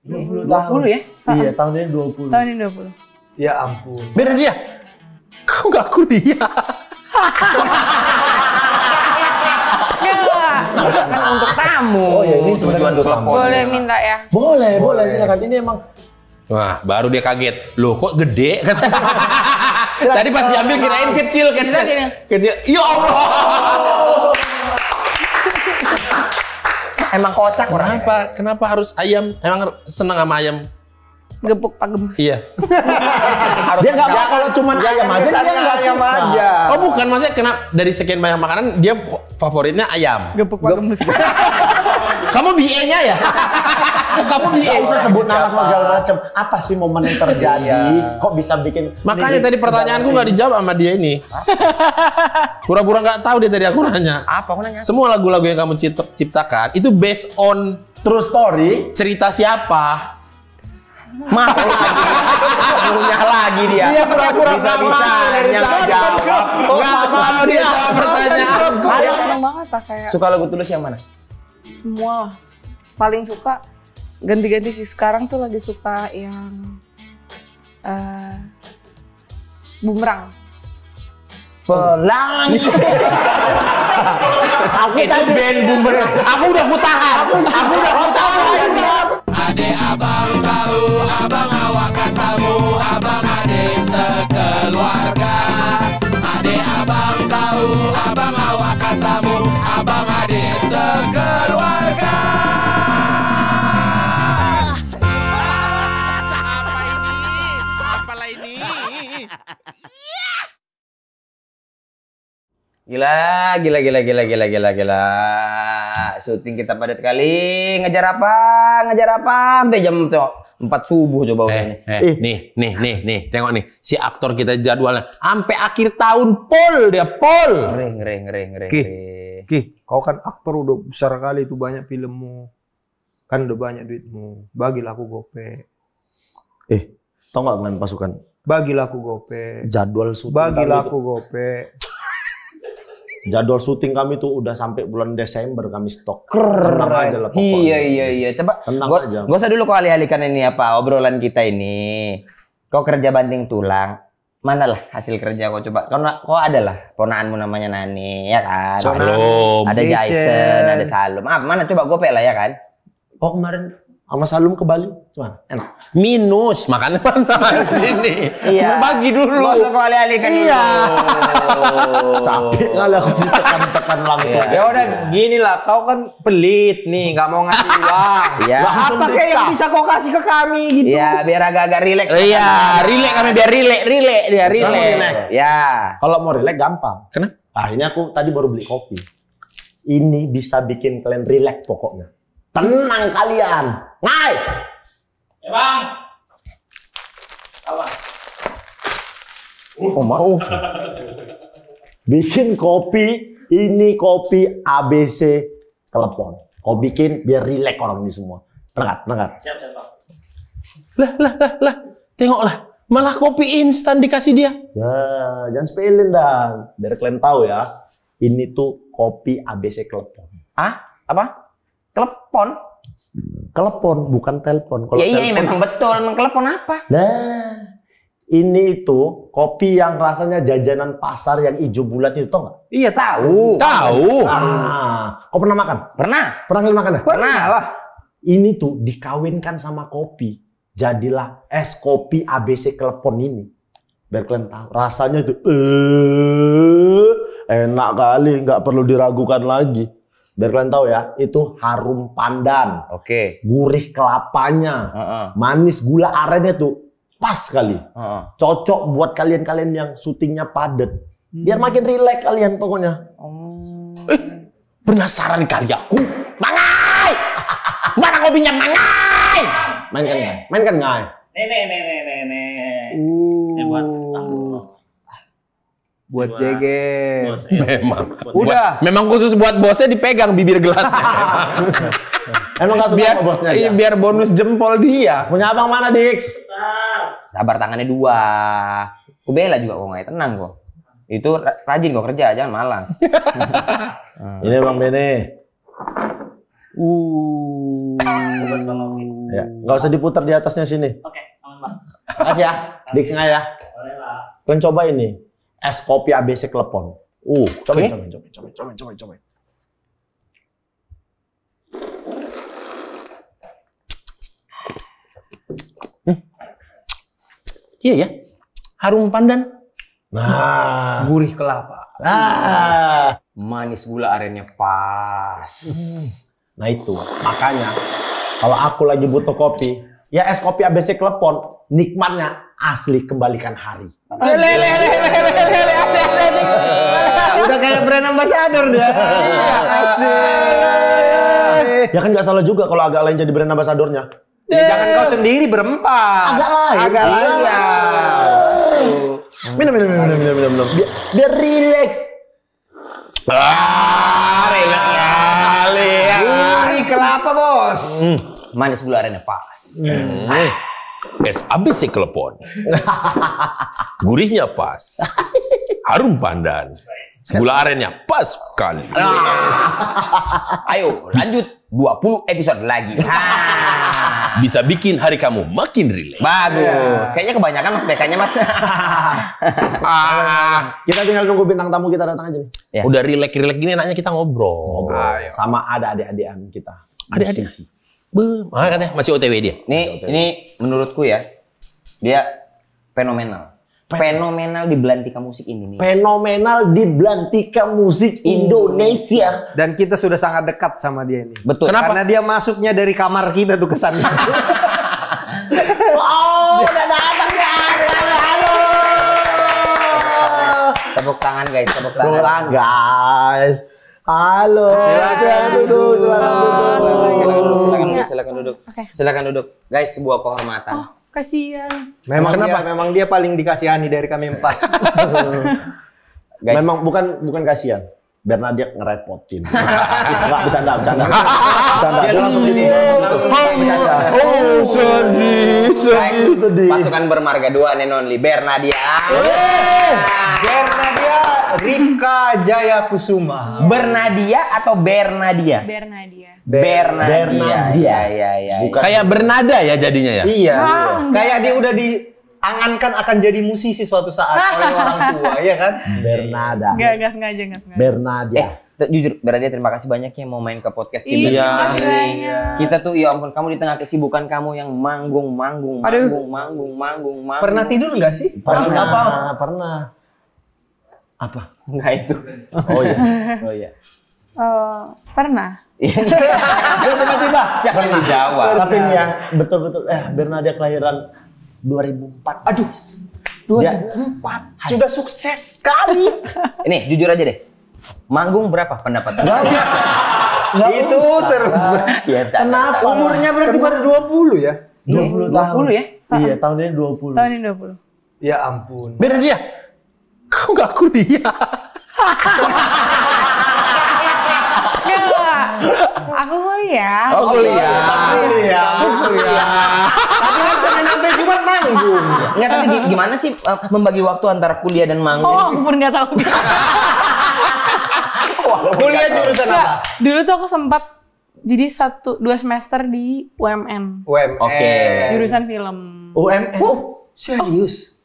20 ya? Iya, tahun ini 20. Tahun ini 20. Ya ampun. Beda dia. Kau nggak kuliah. Kan untuk tamu. Oh ya, ini sebenarnya untuk tamu. Boleh minta ya? Boleh, silakan. Ini emang. Wah, baru dia kaget. Loh, kok gede? Tadi pas diambil kirain kecil. Kecil. Ya Allah. Emang kocak orang. Kenapa harus ayam? Emang seneng sama ayam? Gepuk Pak Gembus. Iya. Dia nggak mau kalau cuma ayam aja, dia nggak ayam suka. aja. Oh bukan, maksudnya kenapa dari sekian banyak makanan dia favoritnya ayam? Gepuk Pak Gembus. Kamu BA-nya ya? Kamu BA? Nggak usah sebut nama semua segala macam. Apa sih momen yang terjadi? Kok bisa bikin? Makanya tadi pertanyaanku nggak dijawab sama dia ini. Pura-pura nggak tahu dia tadi aku nanya. Apa aku nanya? Semua lagu-lagu yang kamu ciptakan itu based on True story. cerita siapa? Punya lagi dia. Dia pura-pura bisa-bisanya nggak jawab. Nggak mau dia jawab pertanyaan. Ada seneng banget Pak kayak Suka lagu Tulus yang mana? semua. Paling suka ganti-ganti sih. Sekarang tuh lagi suka yang Bumerang. Pelangi. Itu band Bumerang. Aku udah kutahan. Ade abang tahu, abang awak katamu, abang ade sekeluarga. Ade abang tahu, abang awak katamu, abang ade sekeluarga. Apalah ini? Gila. Syuting kita padat kali. Ngejar apa? Sampai jam 4 subuh coba udah Nih, tengok nih. Si aktor kita jadwalnya sampai akhir tahun pol. Ngeri. Ki, kau kan aktor udah besar kali itu, banyak filmmu. Kan udah banyak duitmu. Bagilah aku gope. Tau nggak dengan pasukan? Bagilah aku gope. Jadwal syuting. Bagilah aku gope. Jadwal syuting kami tuh udah sampai bulan Desember kami stok. Tenang aja lah pokoknya. Iya. Coba Tenang aja. Gak usah dulu kau alih-alihkan ini apa obrolan kita ini. Kau kerja banting tulang. Mana lah hasil kerja kau coba. Kau adalah ponaanmu namanya Nani, ya kan? Salum. Ada Jason, ada Salum. Mana coba gope lah ya kan? Oh kemarin sama Salum ke Bali, cuman enak. Minus, makanya mana sini. Iya. Bagi dulu. Gak usah kau alih-alihkan dulu. Capek kali aku ditekan-tekan langsung. Ya udah gini lah, kau kan pelit nih, nggak mau ngasih uang. Iya. Lah apa kayak yang bisa kau kasih ke kami gitu? Iya, biar agak-agak rileks. Iya, rileks kami biar rileks. Rileks. Ya. Kalau mau relax gampang. Kenapa? Ah, ini aku tadi baru beli kopi. Ini bisa bikin kalian relax pokoknya. Tenang kalian. Ngai. Ya bang. Oh mau. Bikin kopi. Ini kopi ABC Klepon. Kau bikin biar relax orang ini semua. Pernah Siap bang. Lah. Tengoklah. Malah kopi instan dikasih dia. Ya, jangan sepelin dah. Biar kalian tahu ya. Ini tuh kopi ABC Klepon. Apa? Telepon? Telepon, bukan telepon. Kalau Iya, memang betul. Emang telepon apa? Nah, ini itu kopi yang rasanya jajanan pasar yang hijau bulat itu, tau nggak? Iya, tahu. Kau pernah makan? Pernah. Pernah kalian makan ya? Pernah lah. Ini tuh dikawinkan sama kopi. Jadilah es kopi ABC Klepon ini. Biar kalian tahu. Rasanya itu enak kali. Nggak perlu diragukan lagi. Biar kalian tahu ya. Itu harum pandan. Oke. Gurih kelapanya. Manis gula arennya tuh pas kali. Cocok buat kalian-kalian yang syutingnya padat. Biar makin rileks kalian pokoknya. Penasaran kali aku. Mangai! Mana kopinya Mangai? Main kan ngai. Nih. Buat jeger. Udah. Memang khusus buat bosnya dipegang bibir gelasnya. Emang gak suka biar sama bosnya iya, aja? biar bonus jempol dia. Punya abang mana, Dix? Sabar, tangannya 2. Ku bela juga kok, nggak tenang kok. Itu rajin kok kerja, jangan malas. Ini Bang Bene. Ya, nggak usah diputar di atasnya sini. Oke, aman Bang. Makasih ya. Dik sengaja ya. Boleh lah. Kalian coba ini es kopi ABC Klepon. Cobain. Iya ya. Harum pandan. Nah, Gurih kelapa. Manis gula arennya pas. Nah itu makanya kalau aku lagi butuh kopi, ya es kopi ABC Klepon, nikmatnya asli kembalikan hari. Udah kayak brand ambassador dia. Ya kan nggak salah juga kalau agak lain jadi brand ambasadornya. Ya, jangan kau sendiri berempat. Agak lain. Agak lain ya. Minum. Biar rileks. Relax kali ya. Gurih kelapa, Bos. Manis gula arennya pas. Es ABC Klepon. Gurihnya pas. Harum pandan. Gula arennya pas sekali. Ayo lanjut 20 episode lagi. Bisa bikin hari kamu makin rileks. Bagus. Kayaknya kebanyakan Mas BK-nya Mas. Kita tinggal nunggu bintang tamu kita datang aja nih. Ya. Udah rileks gini enaknya kita ngobrol. Sama ada adik-adikan kita. Adik-adik. Musisi. Katanya masih OTW dia. Ini menurutku ya, dia fenomenal. Fenomenal di belantika musik Indonesia. Fenomenal di belantika musik Indonesia. Dan kita sudah sangat dekat sama dia ini. Betul. Kenapa? Karena dia masuknya dari kamar kita tuh ke sana. Oh, udah datang ya. Halo. Tepuk tangan guys, tepuk tangan. Pulang guys. Halo. Silakan duduk. Silakan duduk. Oke. Silakan duduk. Guys, sebuah kehormatan. Kasihan. Memang dia paling dikasihani dari kami 4. Guys. Memang bukan kasihan. Biar Nadia ngerepotin. Enggak bercanda. Dia langsung gini. Bercanda. Oh, sedih. Pasukan bermarga 2 and only Bernadia. Bernadia Rika Jaya Kusuma. Bernadia atau Bernadia? Bernadia. Bernadia. Ya. Bukan. Kayak bernada ya jadinya ya. Iya. Wah, Kayak dia udah diangankan akan jadi musisi suatu saat oleh orang tua, ya kan? Bernada. Enggak sengaja. Bernadia. Jujur Bernadia terima kasih banyak ya mau main ke podcast kita. Iya. Kita tuh ya ampun kamu di tengah kesibukan kamu yang manggung. Pernah tidur nggak sih? Pernah. Apa? Enggak itu. Oh iya. Pernah. Tiba-tiba. Jangan dijawab. Tapi ini yang betul-betul Bernadia kelahiran 2004. Aduh. 2004. Sudah sukses sekali. Ini jujur aja deh. Manggung berapa pendapatan? Itu terus. Ya, Kenapa? Umurnya berarti baru 20 ya? 20 ya? Iya, tahun ini 20. Tahun ini 20. Ya ampun. Bernadia. Kau nggak kuliah. Enggak. Aku kuliah. Tapi kan Senin sampai Jumat manggung. Enggak, tapi gimana sih membagi waktu antara kuliah dan manggung? Oh, aku pun nggak tahu. Kuliah jurusan apa? Dulu tuh aku sempat jadi 2 semester di UMN. Oke. Jurusan film. UMN. Serius?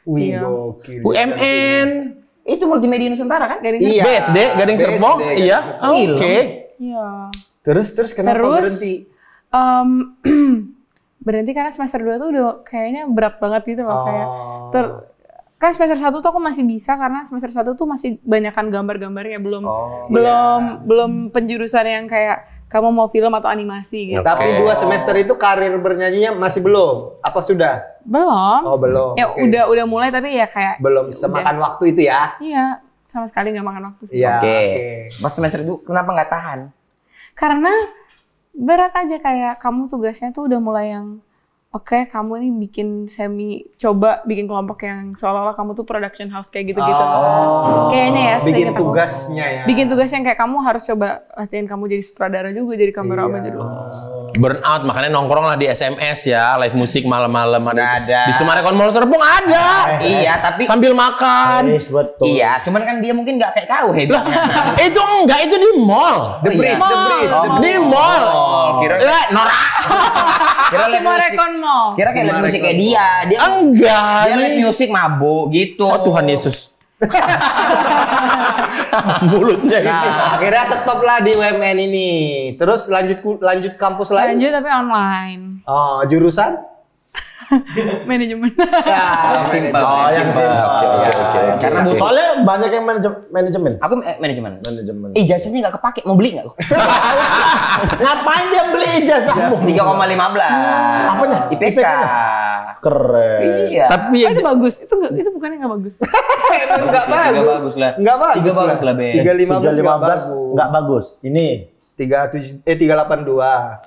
Wih, Iya. gokil. UMN. Itu multimedia Nusantara kan? Iya. BSD Gading Serpong. BSD, Iya. Gading Oke. Iya. Terus kenapa berhenti? Berhenti karena semester 2 tuh udah kayaknya berat banget gitu loh. Kayak kan semester 1 tuh aku masih bisa karena semester 1 tuh masih banyakan gambar-gambarnya, belum penjurusan yang kayak kamu mau film atau animasi gitu. Tapi 2 semester itu karir bernyanyinya masih belum? Apa sudah? Belum. Oh, belum. Ya Oke. udah mulai tapi ya kayak Belum semakan waktu itu ya? iya, sama sekali nggak makan waktu sih. Iya. Oke. Pas semester itu kenapa nggak tahan? Karena berat aja kayak kamu tugasnya tuh udah mulai yang oke, kamu nih coba bikin kelompok yang seolah-olah kamu tuh production house kayak gitu-gitu. Kayaknya ya. Bikin seingat aku. tugasnya ya. Bikin tugas yang kayak kamu harus coba latihan kamu jadi sutradara juga, jadi kameramen jadi Burnout, makanya nongkrong lah di SMS ya, live musik malam-malam ada. Di Sumarekon Mall Serpong ada. Iya, tapi Sambil makan. Betul. iya, cuman kan dia mungkin nggak kayak kau Lah, itu enggak, itu di mall. The Breeze. Di mall. Kira norak. kira live musik. Sumarekon Mall. Kira kayak live musik kayak dia. Enggak. Dia live musik mabuk gitu. Oh Tuhan Yesus. Mulutnya ini. Nah, akhirnya stop lah di UMN ini. Terus lanjut kampus lain. Lanjut tapi online. Oh, jurusan? Manajemen. Ya, Simple. yang simple. Oke. Karena butuh. Soalnya banyak yang manajemen. Aku manajemen. Manajemen. Ijazahnya nggak kepake, mau beli nggak? Ngapain dia beli ijazahmu? 3,15. Apanya? IPK. Keren. Iya. Tapi Oh, itu bagus. Itu bukannya nggak bagus. Enggak bagus lah. Enggak bagus. 3 bagus lah, Be. 315 enggak bagus. Ini 382.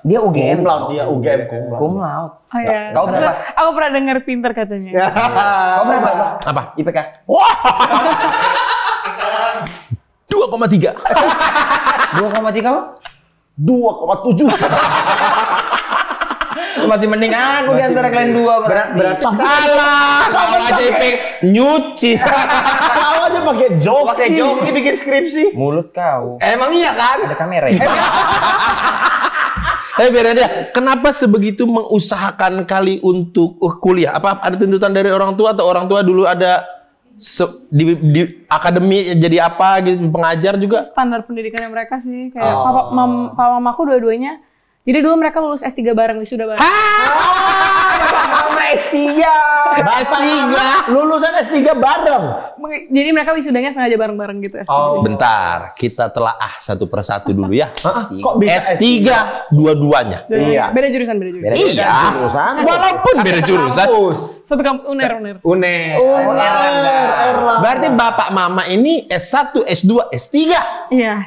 Dia UGM. cum laude, dia UGM Cum laude. Oh iya. Kau berapa? Aku pernah dengar pinter katanya. Kau berapa? apa? IPK. 2,3. 2,3 kau? 2,7. Masih mending aku di antara kalian dua. Berarti Alah, kau aja IPK nyuci. Kau aja pakai joki. pakai joki bikin skripsi. Mulut kau. Emang iya kan? Ada kamera ya? Biar dia, kenapa sebegitu mengusahakan kali untuk kuliah? Apa ada tuntutan dari orang tua atau orang tua dulu ada di akademi jadi apa gitu, pengajar juga? Standar pendidikannya mereka sih. Kayak papa mamaku dua-duanya. Jadi dulu mereka lulus S3 bareng, wisuda bareng. Sama S3. S3. Lulusan S3 bareng. Jadi mereka wisudanya sengaja bareng-bareng gitu. S3. Bentar, kita telaah satu persatu dulu ya. Kok bisa S3 dua-duanya. Iya. Beda jurusan. Iya. Jurusan. Walaupun beda jurusan. Satu kampus UNER. UNER. Berarti bapak mama ini S1, S2, S3. Iya.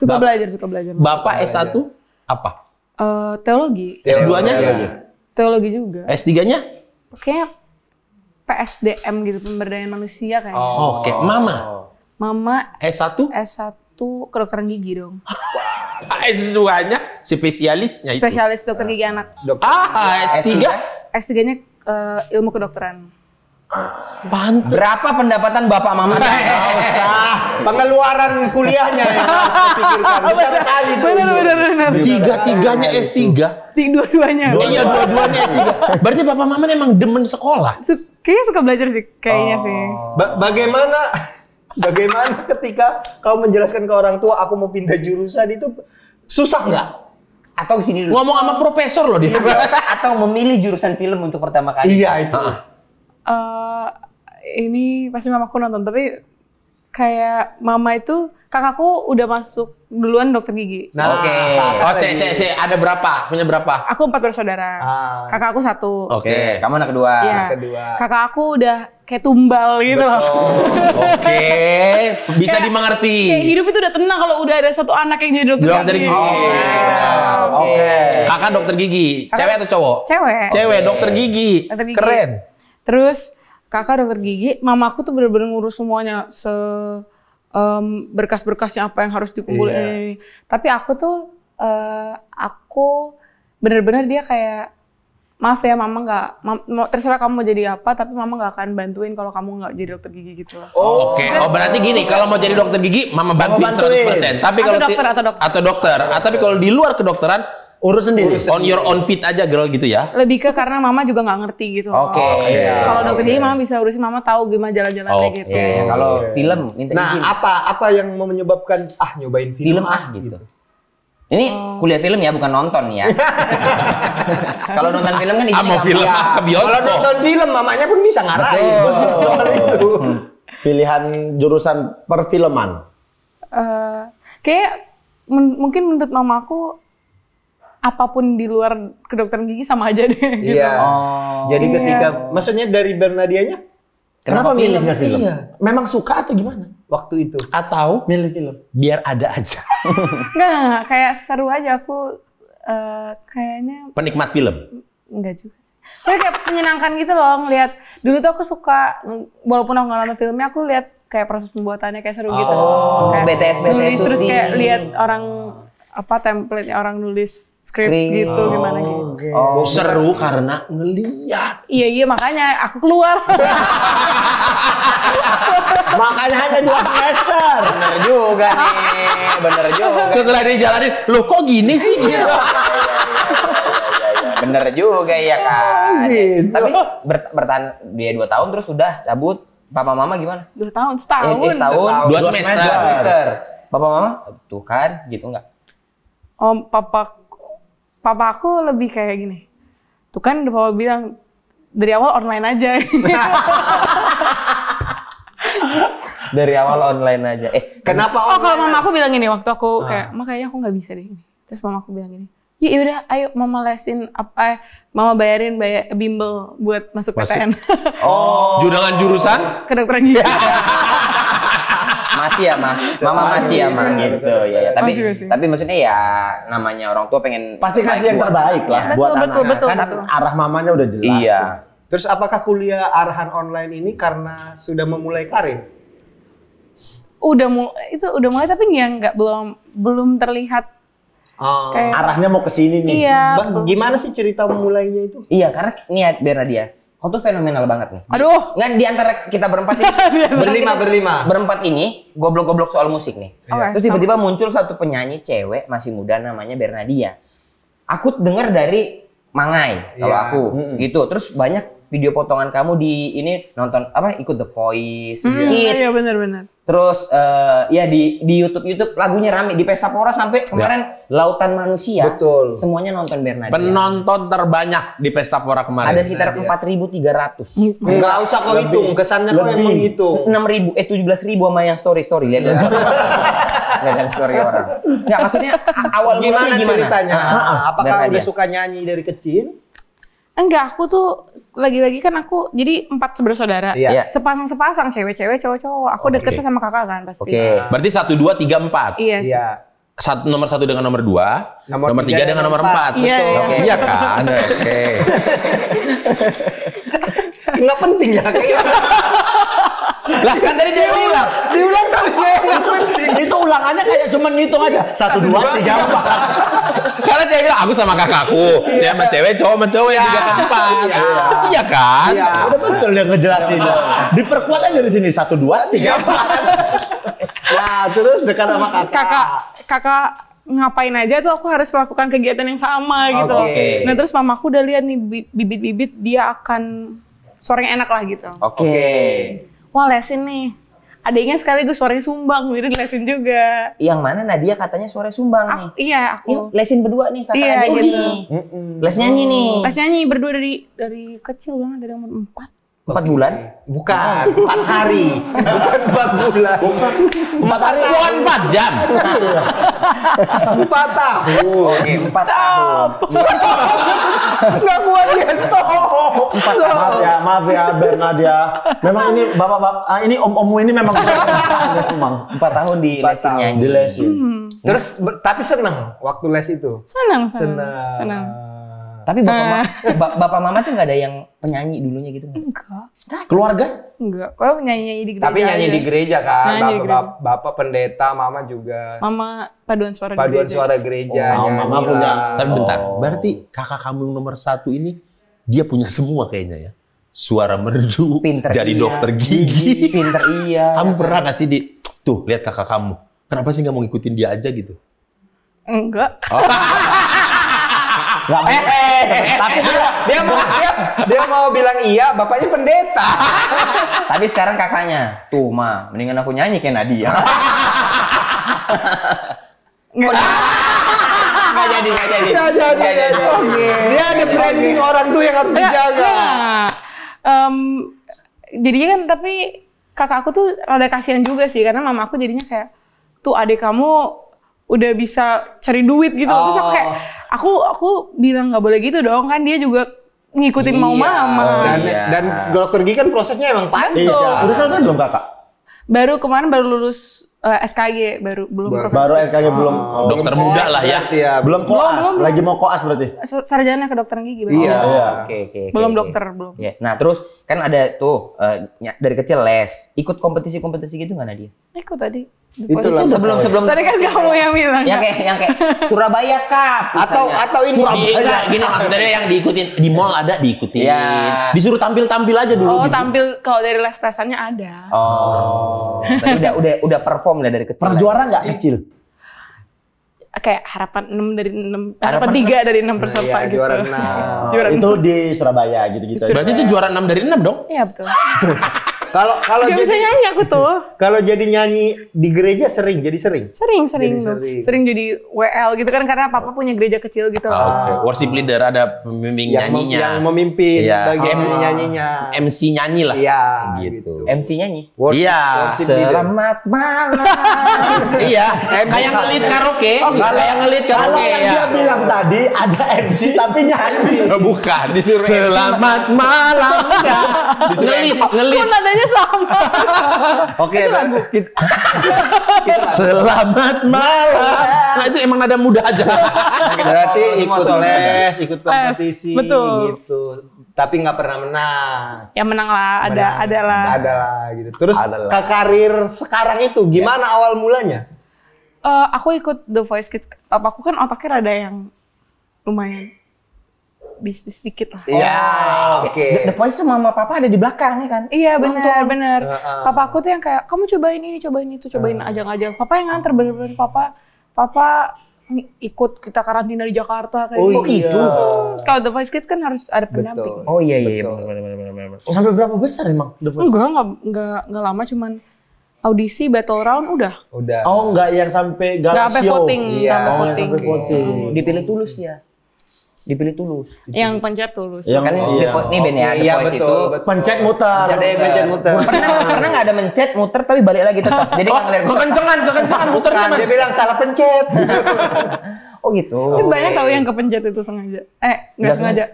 Suka belajar. Bapak S1 apa? Teologi. S2-nya? Teologi juga. S3-nya? Kayaknya PSDM gitu, pemberdayaan manusia kayaknya. Oke, mama. Mama S1? kedokteran gigi dong. S2-nya spesialisnya itu. Spesialis dokter gigi anak. S3? S3-nya ilmu kedokteran. Pantes. Berapa pendapatan bapak mama saya? Pengeluaran kuliahnya yang harus dipikirkan. Besar kali tuh. Benar. Tiga-tiganya S3. Dua-duanya. Iya, dua-duanya S3. Berarti bapak mama emang demen sekolah. Kayaknya suka belajar sih, kayaknya sih. Bagaimana ketika kau menjelaskan ke orang tua aku mau pindah jurusan itu susah nggak? Atau sini dulu. Ngomong sama profesor loh dia. Atau memilih jurusan film untuk pertama kali. Iya itu. Ini pasti mamaku nonton, tapi kayak mama itu, kakakku udah masuk duluan dokter gigi. Nah, Oke. Oh, ada berapa? Punya berapa? Aku 4 bersaudara. Kakakku 1. Oke. Kamu anak kedua. Iya. kedua. Kakak aku udah kayak tumbal gitu loh. Oke. Bisa dimengerti. Kayak hidup itu udah tenang kalau udah ada satu anak yang jadi dokter Dokter gigi. gigi. Oke. Kakak dokter gigi. Cewek atau cowok? Cewek. Cewek dokter gigi. Dokter gigi. Keren. Terus kakak dokter gigi, mamaku tuh bener-bener ngurus semuanya, berkas-berkasnya apa yang harus dikumpulin. Tapi aku tuh, aku bener-bener dia kayak, maaf ya mama terserah kamu mau jadi apa, tapi mama nggak akan bantuin kalau kamu nggak jadi dokter gigi gitu loh. Oke. Oh berarti gini, kalau mau jadi dokter gigi, mama bantuin 100%. Tapi kalau atau dokter. Tapi kalau di luar kedokteran, urus sendiri. on your own feet aja girl gitu ya. Lebih ke karena mama juga nggak ngerti gitu. Oke. Kalau dokter gigi mama bisa urusin, mama tahu gimana jalan-jalannya gitu. Kalau film minta izin. Nah, apa yang menyebabkan nyobain film gitu. Ini kuliah film ya, bukan nonton ya. Kalau nonton film kan izin. Mau film ke bioskop. Kalau nonton film mamanya pun bisa ngarahin soal itu. Pilihan jurusan perfilman. Kayak mungkin menurut mamaku apapun di luar kedokteran gigi sama aja deh gitu. Iya. Jadi ketika maksudnya dari Bernadianya Kenapa milihnya film? Iya. Memang suka atau gimana? Waktu itu. Atau Milih film. biar ada aja. Enggak, kayak seru aja aku kayaknya Penikmat film. Enggak juga sih. Tapi kayak menyenangkan gitu loh ngelihat. Dulu tuh aku suka, walaupun aku nggak nonton filmnya, aku lihat kayak proses pembuatannya kayak seru gitu. Kayak BTS nulis, terus syuting. kayak lihat orang template-nya orang nulis skrip gitu gimana gitu. Seru karena ngeliat. Iya makanya aku keluar. Makanya hanya 2 semester. Bener juga nih, bener juga. Setelah dijalanin, loh kok gini sih gitu. Bener juga ya kan. Gitu. Tapi bertahan dia 2 tahun terus sudah cabut. Papa mama gimana? 2 tahun, setahun. Setahun. 2 semester. Papa mama tuh kan gitu nggak? Papa aku lebih kayak gini. Tuh kan papa bilang dari awal online aja. Dari awal online aja. Kenapa Kalau mama aku bilang gini waktu aku kayak, makanya aku nggak bisa deh ini. Terus mama aku bilang gini, ya udah, ayo mama lesin mama bayarin bimbel buat masuk PTN. Dengan jurusan? Kedokteran gigi. Masih ya, mama masih ya, gitu ya. Tapi maksudnya ya namanya orang tua pengen pasti kasih yang terbaik lah buat anak. Betul. Kan arah mamanya udah jelas. Iya. Tuh. Terus apakah kuliah arahan online ini karena sudah memulai karir? Udah mulai tapi nggak belum terlihat. Kayak, arahnya mau ke sini nih. Iya. Gimana sih cerita memulainya itu? Iya, karena niat Bernadia. Kau tuh fenomenal banget nih. Aduh. Nggak di antara kita berempat ini. Berlima. Berempat ini goblok-goblok soal musik nih. Okay. Terus tiba-tiba muncul satu penyanyi cewek masih muda namanya Bernadia. Aku dengar dari Mangai kalau aku gitu. Terus banyak video potongan kamu di ini nonton ikut The Voice Kids. Iya benar. Terus ya di YouTube lagunya rame di Pesapora sampai kemarin Lautan Manusia. Betul. Semuanya nonton Bernadia. Penonton terbanyak di Pestapora kemarin. Ada sekitar 4.300. Enggak usah kau hitung, kesannya kau yang menghitung. 17.000 sama yang story lihat lihat story orang. Nggak, maksudnya awal Gimana mulanya ceritanya? Apakah Bernadia udah suka nyanyi dari kecil? Enggak, aku tuh lagi-lagi kan aku jadi 4 bersaudara. Iya. Sepasang cewek-cewek, cowok-cowok. Aku deketnya sama kakak kan pasti. Oke. Berarti 1, 2, 3, 4. Iya sih. Nomor 1 dengan nomor 2, nomor 3 dengan nomor 4. Iya, iya. Oke. Iya kan? Oke. Nggak penting ya kayak. Lah kan tadi dia bilang. Diulang tapi nggak penting. Itu ulangannya kayak cuman ngitung aja. 1, 2, 3, 4. Karena dia bilang aku sama kakakku, cewek sama cewek, cowok sama cowok yang 3 ke 4. Iya kan? Iya, udah betul dia ngejelasinnya. Diperkuat aja di sini 1, 2, 3, 4. Nah, terus dekat sama Kakak ngapain aja tuh aku harus melakukan kegiatan yang sama gitu loh. Nah terus mamaku udah lihat nih bibit-bibit dia akan suaranya enak lah gitu. Oke. Wah lesin nih. Adiknya sekaligus suaranya sumbang, jadi lesin juga. Yang mana Nadia katanya suara sumbang nih. Iya aku. Yuk, lesin berdua nih kakak Iya adik gitu. nih. Les nyanyi nih. Les nyanyi berdua dari kecil banget, dari umur 4. 4 bulan? Bukan, 4 hari. Bukan 4 bulan. 4 hari. Bukan 4 jam. 4 tahun. Oke, 4 tahun. Nggak kuat ya, stop. Maaf ya Bernadia. Memang ini bapak-bapak, ini om-ommu ini memang 4 tahun di lesin nyanyi. di lesin. Terus tapi seneng waktu les itu. Senang. Tapi bapak mama tuh nggak ada yang penyanyi dulunya gitu? Enggak. Keluarga? Enggak. Kalau nyanyi di gereja. Tapi nyanyi aja. di gereja kan. Nyanyi di gereja. Bapak pendeta, mama juga. Mama paduan suara di Paduan gereja. suara gereja. Oh, nyanyi mama lah. punya. Tapi bentar, berarti kakak kamu yang nomor 1 ini dia punya semua kayaknya ya. Suara merdu, Pinter jadi iya. dokter gigi. Pinter iya. Kamu pernah nggak sih tuh lihat kakak kamu? Kenapa sih nggak mau ngikutin dia aja gitu? Enggak. Tapi dia mau bilang iya, bapaknya pendeta. Tapi sekarang kakaknya, tuh ma, mendingan aku nyanyi kayak Nadia. Nggak jadi. Dia ada branding orang tuh yang harus dijaga. Jadinya kan tapi kakak aku tuh rada kasihan juga sih karena mama aku jadinya kayak tuh adik kamu udah bisa cari duit gitu. Terus aku kayak aku bilang nggak boleh gitu dong, kan dia juga ngikutin mau mama. Dan dokter gigi kan prosesnya emang panjang. Udah selesai belum kakak? Kemarin baru lulus SKG belum profesi. Baru SKG belum. Dokter muda lah ya. Belum koas, lagi mau koas berarti. Sarjana kedokteran gigi baru. Iya. Oke. Belum dokter, belum. Iya. Nah, terus kan ada tuh dari kecil les, ikut kompetisi-kompetisi gitu nggak Nadia? Ikut tadi. Itu Sebelum Tadi kan kamu yang bilang. yang kayak Surabaya Cup Atau ini Enggak, gini maksudnya yang diikutin di mall ada diikutin. Iya. Disuruh tampil-tampil aja dulu. Oh, gitu. tampil kalau dari les-lesannya ada. Oh. Tapi udah perform lah dari kecil. Pernah juara nggak kecil? Kayak harapan 6 dari 6, harapan 3 dari 6 peserta gitu. juara 6. Juara Itu di Surabaya gitu-gitu. Berarti itu juara 6 dari 6 dong? Iya betul. Kalau Gak bisa nyanyi aku tuh. kalau jadi nyanyi di gereja sering. Sering Jadi tuh. sering. Sering jadi WL gitu kan karena papa punya gereja kecil gitu. Oke, worship leader ada pembimbing nyanyinya. Yang memimpin Iya. bagian nyanyinya. MC nyanyi lah. Iya, Gitu. MC nyanyi. Iya. worship leader. Selamat malam. Iya, kayak ngelit karaoke. Kayak ngelit Kalau karaoke yang ya. dia bilang tadi ada MC tapi nyanyi. Bukan. Selamat malam. Ngelit. Kok nadanya sama? Oke, kita Selamat malam. Nah itu emang nada muda aja. berarti ikut les, ikut kompetisi betul. gitu. Tapi nggak pernah menang. Ya menang lah, ada lah. Ada lah gitu. Terus Adalah. ke karir sekarang itu gimana awal mulanya? Aku ikut The Voice Kids. Papaku kan otaknya rada yang lumayan bisnis dikit lah. Iya, oke. The Voice tuh mama papa ada di belakang ya kan? Iya benar. Heeh. Papa aku tuh yang kayak kamu cobain ini, cobain itu, cobain ajang-ajang. Papa yang nganter bener-bener papa ikut kita karantina di Jakarta kayak Oh, gitu. gitu. Kalau The Voice Kids kan harus ada pendamping. Oh iya Betul. benar. Oh, sampai berapa besar emang? The Voice? Enggak lama, cuman audisi battle round udah. Udah. Oh, nggak yang sampai Nggak sampai Galaxio. voting, Iya. nggak sampai Oh, yang voting. sampai voting. Dipilih tulus dia. Dipilih tulus. Yang pencet tulus. Yang Kan iya. nih Ben ya, The Iya, Voice betul, itu. betul. Pencet muter. Ada yang pencet muter. Pernah nggak ada mencet muter tapi balik lagi tetap. Jadi nggak ngeliat. Kekencengan muternya Kan mas. dia bilang salah pencet. Oh gitu. Tapi banyak tahu yang kepencet itu sengaja. Nggak sengaja.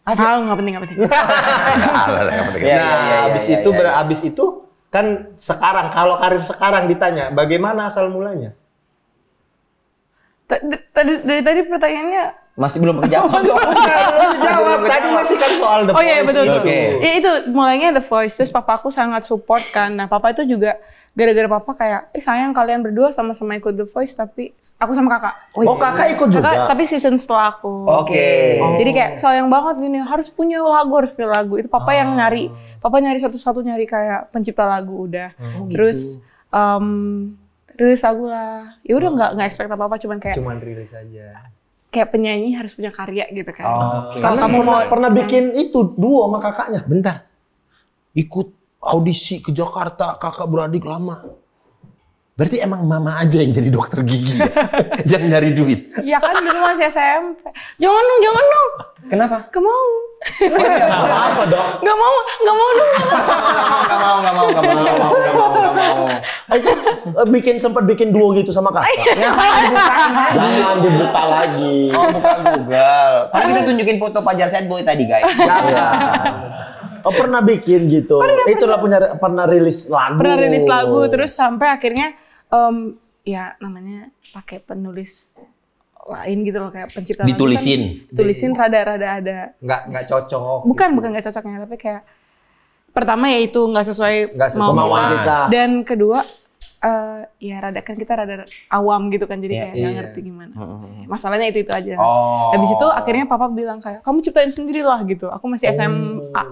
Nggak penting. Iya, Nah, abis itu kan sekarang kalau karir sekarang ditanya bagaimana asal mulanya? Dari tadi pertanyaannya. Masih belum kejawab. Jawab tadi masih kan soal The Oh iya Voice betul. itu. Oke. Ya itu mulainya The Voice, terus papa aku sangat support kan. Nah papa itu juga gara-gara papa kayak, sayang kalian berdua sama-sama ikut The Voice, tapi aku sama kakak. Oh, kakak ikut juga. Kakak tapi season setelah aku. Oke. Jadi kayak sayang banget gini, harus punya lagu. Itu papa yang nyari. Papa nyari satu-satu nyari kayak pencipta lagu udah. Terus rilis lagu lah. Ya udah nggak expect apa-apa, cuman Rilis aja. kayak penyanyi harus punya karya gitu kan. Oke. Kalau Karena kamu mau pernah bikin itu duo sama kakaknya. Bentar. Ikut audisi ke Jakarta, kakak beradik lama. Berarti emang mama aja yang jadi dokter gigi ya? Yang nyari duit. ya kan dulu masih SMP. Jangan dong. Kenapa? Gak mau. Apa dong? Gak mau dong. Nggak mau. Sempat bikin duo gitu sama kakak. Jangan dibuka lagi. Oh bukan Google. Karena kita tunjukin foto Fajar Sad Boy tadi guys. Oh, pernah bikin gitu. Itulah pernah rilis lagu. Pernah rilis lagu terus sampai akhirnya ya namanya pakai penulis lain gitu loh, kayak pencipta lagu Ditulisin. kan, tulisin rada-rada ada. Nggak cocok. Bukan nggak cocoknya, tapi kayak pertama ya itu nggak sesuai Kemauan kita. Dan kedua ya rada kan kita rada awam gitu kan, jadi kayak nggak ngerti gimana. Masalahnya itu aja. Habis itu akhirnya papa bilang kayak kamu ciptain sendiri lah gitu. Aku masih SMA.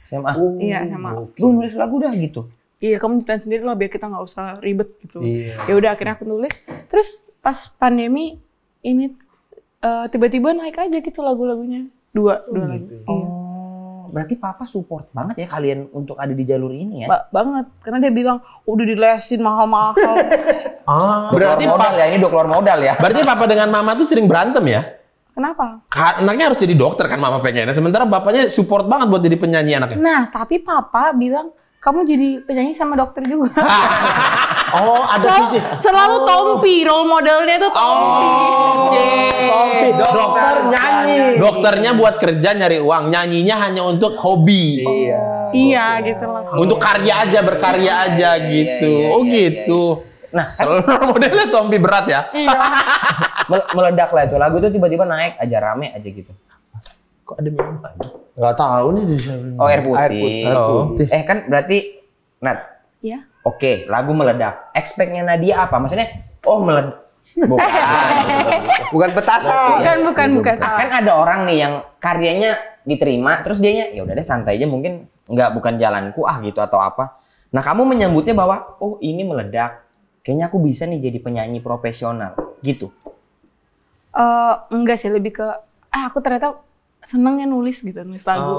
SMA. Iya SMA. Lu nulis lagu dah gitu. Iya kamu ciptain sendiri lah biar kita nggak usah ribet gitu. Iya. Ya udah akhirnya aku nulis. Terus pas pandemi ini tiba-tiba naik aja gitu lagu-lagunya dua lagu. Iya. Berarti papa support banget ya kalian untuk ada di jalur ini ya? Banget, karena dia bilang udah dilesin mahal-mahal. Berarti modal ya, ini keluar modal ya. Berarti papa dengan mama tuh sering berantem ya? Kenapa? Anaknya harus jadi dokter kan mama pengennya. Sementara bapaknya support banget buat jadi penyanyi anaknya. Nah, tapi papa bilang kamu jadi penyanyi sama dokter juga. Oh, ada sisi. Selalu Tompi, role modelnya tuh Tompi. Dokter nyanyi. Dokternya buat kerja nyari uang, nyanyinya hanya untuk hobi. Iya gitu lah. Untuk karya aja, berkarya aja gitu. Oh gitu. Nah, Selalu modelnya Tompi berat ya. Iya. meledak lah itu. Lagu itu tiba-tiba naik aja rame aja gitu. Kok ada minum lagi? Nggak tahu nih di sana. Oh, air putih. Air putih. Kan berarti Nat. Iya. Oke, lagu meledak. Expect-nya Nadia apa? Maksudnya, meledak. Bukan petasan. Bukan. Kan ada orang nih yang karyanya diterima, terus dianya ya udah deh santai aja, mungkin bukan jalanku gitu atau apa. Nah, kamu menyambutnya bahwa ini meledak. Kayaknya aku bisa nih jadi penyanyi profesional gitu. Enggak sih, lebih ke aku ternyata senengnya nulis lagu.